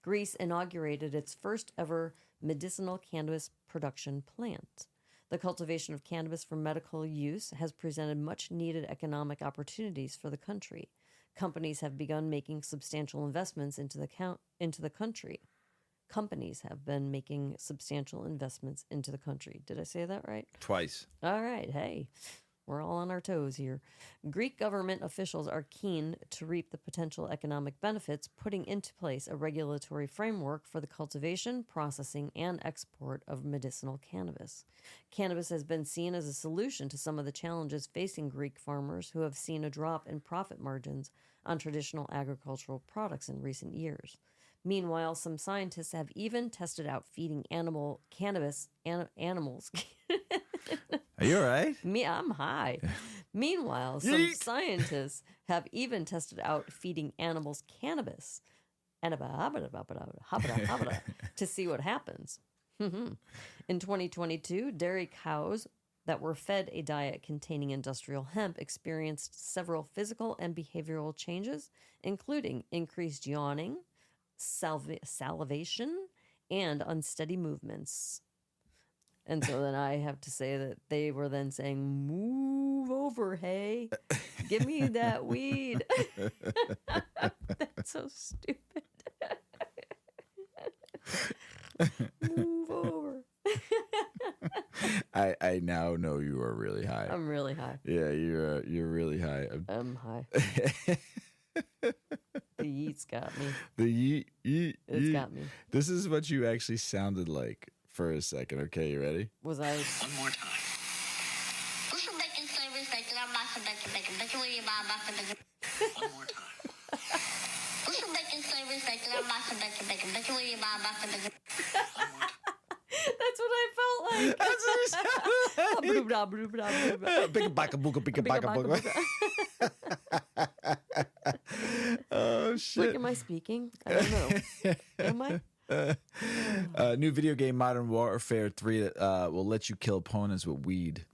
Greece inaugurated its first ever medicinal cannabis production plant. The cultivation of cannabis for medical use has presented much needed economic opportunities for the country. Companies have begun making substantial investments into the country. Companies have been making substantial investments into the country. Did I say that right? Twice. All right. Hey, we're all on our toes here. Greek government officials are keen to reap the potential economic benefits, putting into place a regulatory framework for the cultivation, processing, and export of medicinal cannabis. Cannabis has been seen as a solution to some of the challenges facing Greek farmers who have seen a drop in profit margins on traditional agricultural products in recent years. Meanwhile, some scientists have even tested out feeding animals. Are you all right? I'm high. Meanwhile, some scientists have even tested out feeding animals cannabis to see what happens. In 2022, dairy cows that were fed a diet containing industrial hemp experienced several physical and behavioral changes, including increased yawning, salivation, and unsteady movements. And so then I have to say that they were then saying, "Move over, hey. Give me that weed." That's so stupid. Move over. I now know you are really high. I'm really high. Yeah, you're really high. I'm high. The yeet's got me. The yeet. It's got me. This is what you actually sounded like for a second. Okay, you ready? Was I? One more time. One more time. That's what I felt like. That's what you sounded like. Oh shit! Like, am I speaking? I don't know. Am I? New video game Modern Warfare 3 that will let you kill opponents with weed.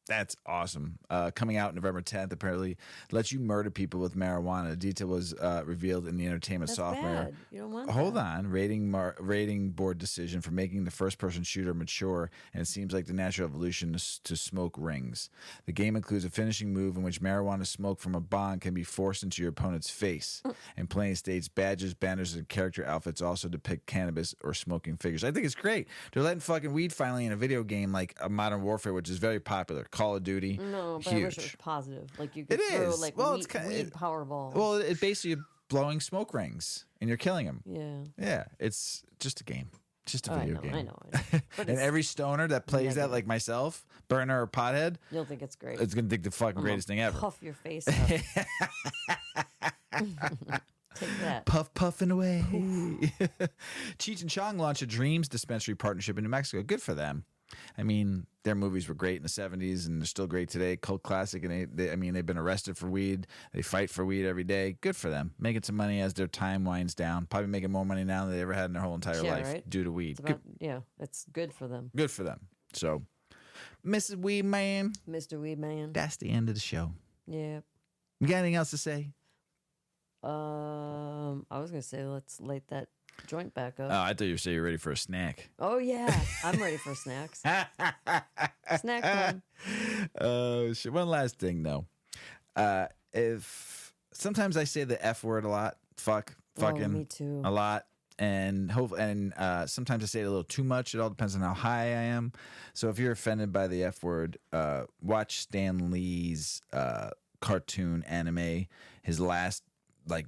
That's awesome. Coming out November 10th, apparently lets you murder people with marijuana. The detail was revealed in the entertainment That's software. bad. You don't want Hold that. on. Rating board decision for making the first-person shooter mature, and it seems like the natural evolution to smoke rings. The game includes a finishing move in which marijuana smoke from a bong can be forced into your opponent's face. In plain states, badges, banners, and character outfits also depict cannabis or smoking figures. I think it's great. They're letting fucking weed finally in a video game like a Modern Warfare, which is very popular. Call of Duty. No, but huge. I wish it was positive. Like you could It throw is. like Well, weed, it's kinda- weed Powerball. Well, it's basically blowing smoke rings, and you're killing them. yeah. Yeah, it's just a game. Just a I video know, game. I know. But And every stoner that plays that, negative. like myself, burner or pothead, you'll think it's great. it's gonna think the fucking I'm greatest gonna thing ever. Puff your face up. Take that. Puff, puffing away. Cheech and Chong launched a Dreams dispensary partnership in New Mexico. Good for them. I mean, their movies were great in the 70s and they're still great today. Cult classic. And they've been arrested for weed. They fight for weed every day. Good for them. Making some money as their time winds down. Probably making more money now than they ever had in their whole entire Yeah, life right? due to weed. It's about, it's good for them. Good for them. So, Mrs. Weedman, Mr. Weedman. that's the end of the show. Yeah. You got anything else to say? I was gonna say let's light that joint back up. Oh, I thought you were saying you're ready for a snack. Oh yeah, I'm ready for snacks. Snack time. Oh shit! One last thing though, if sometimes I say the F word a lot, fucking, me too. a lot, and sometimes I say it a little too much. It all depends on how high I am. So if you're offended by the F word, watch Stan Lee's cartoon anime. His last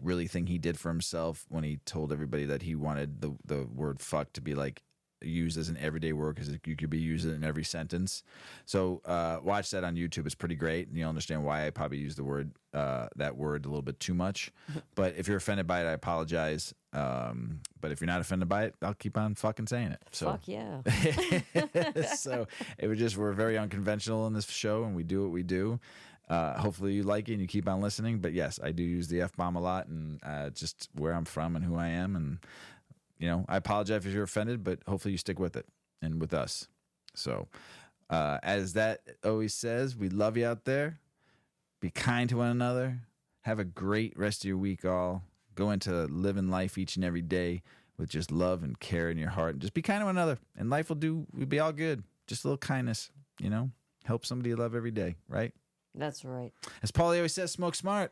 really thing he did for himself when he told everybody that he wanted the word fuck to be like used as an everyday word because you could be using it in every sentence. So watch that on YouTube. It's pretty great, and you'll understand why I probably use the word that word a little bit too much. But if you're offended by it, I apologize. But if you're not offended by it, I'll keep on fucking saying it. So Fuck yeah. so we're very unconventional in this show, and we do what we do. Hopefully you like it and you keep on listening. But yes, I do use the F-bomb a lot, and just where I'm from and who I am. And, I apologize if you're offended, but hopefully you stick with it and with us. So as that always says, we love you out there. Be kind to one another. Have a great rest of your week, all. Go into living life each and every day with just love and care in your heart. And just be kind to one another, and life will be all good. Just a little kindness, help somebody you love every day, right? That's right. As Paulie always says, smoke smart.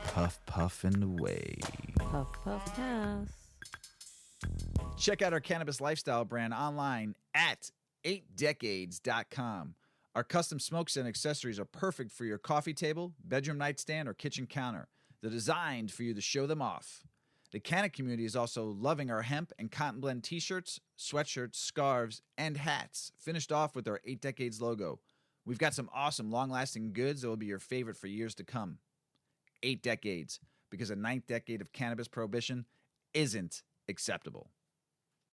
Puff, puff, and away. Puff, puff, pass. Check out our cannabis lifestyle brand online at 8decades.com. Our custom smokes and accessories are perfect for your coffee table, bedroom nightstand, or kitchen counter. They're designed for you to show them off. The Canna community is also loving our hemp and cotton blend t-shirts, sweatshirts, scarves, and hats, finished off with our 8 Decades logo. We've got some awesome, long-lasting goods that will be your favorite for years to come. 8 decades, because a 9th decade of cannabis prohibition isn't acceptable.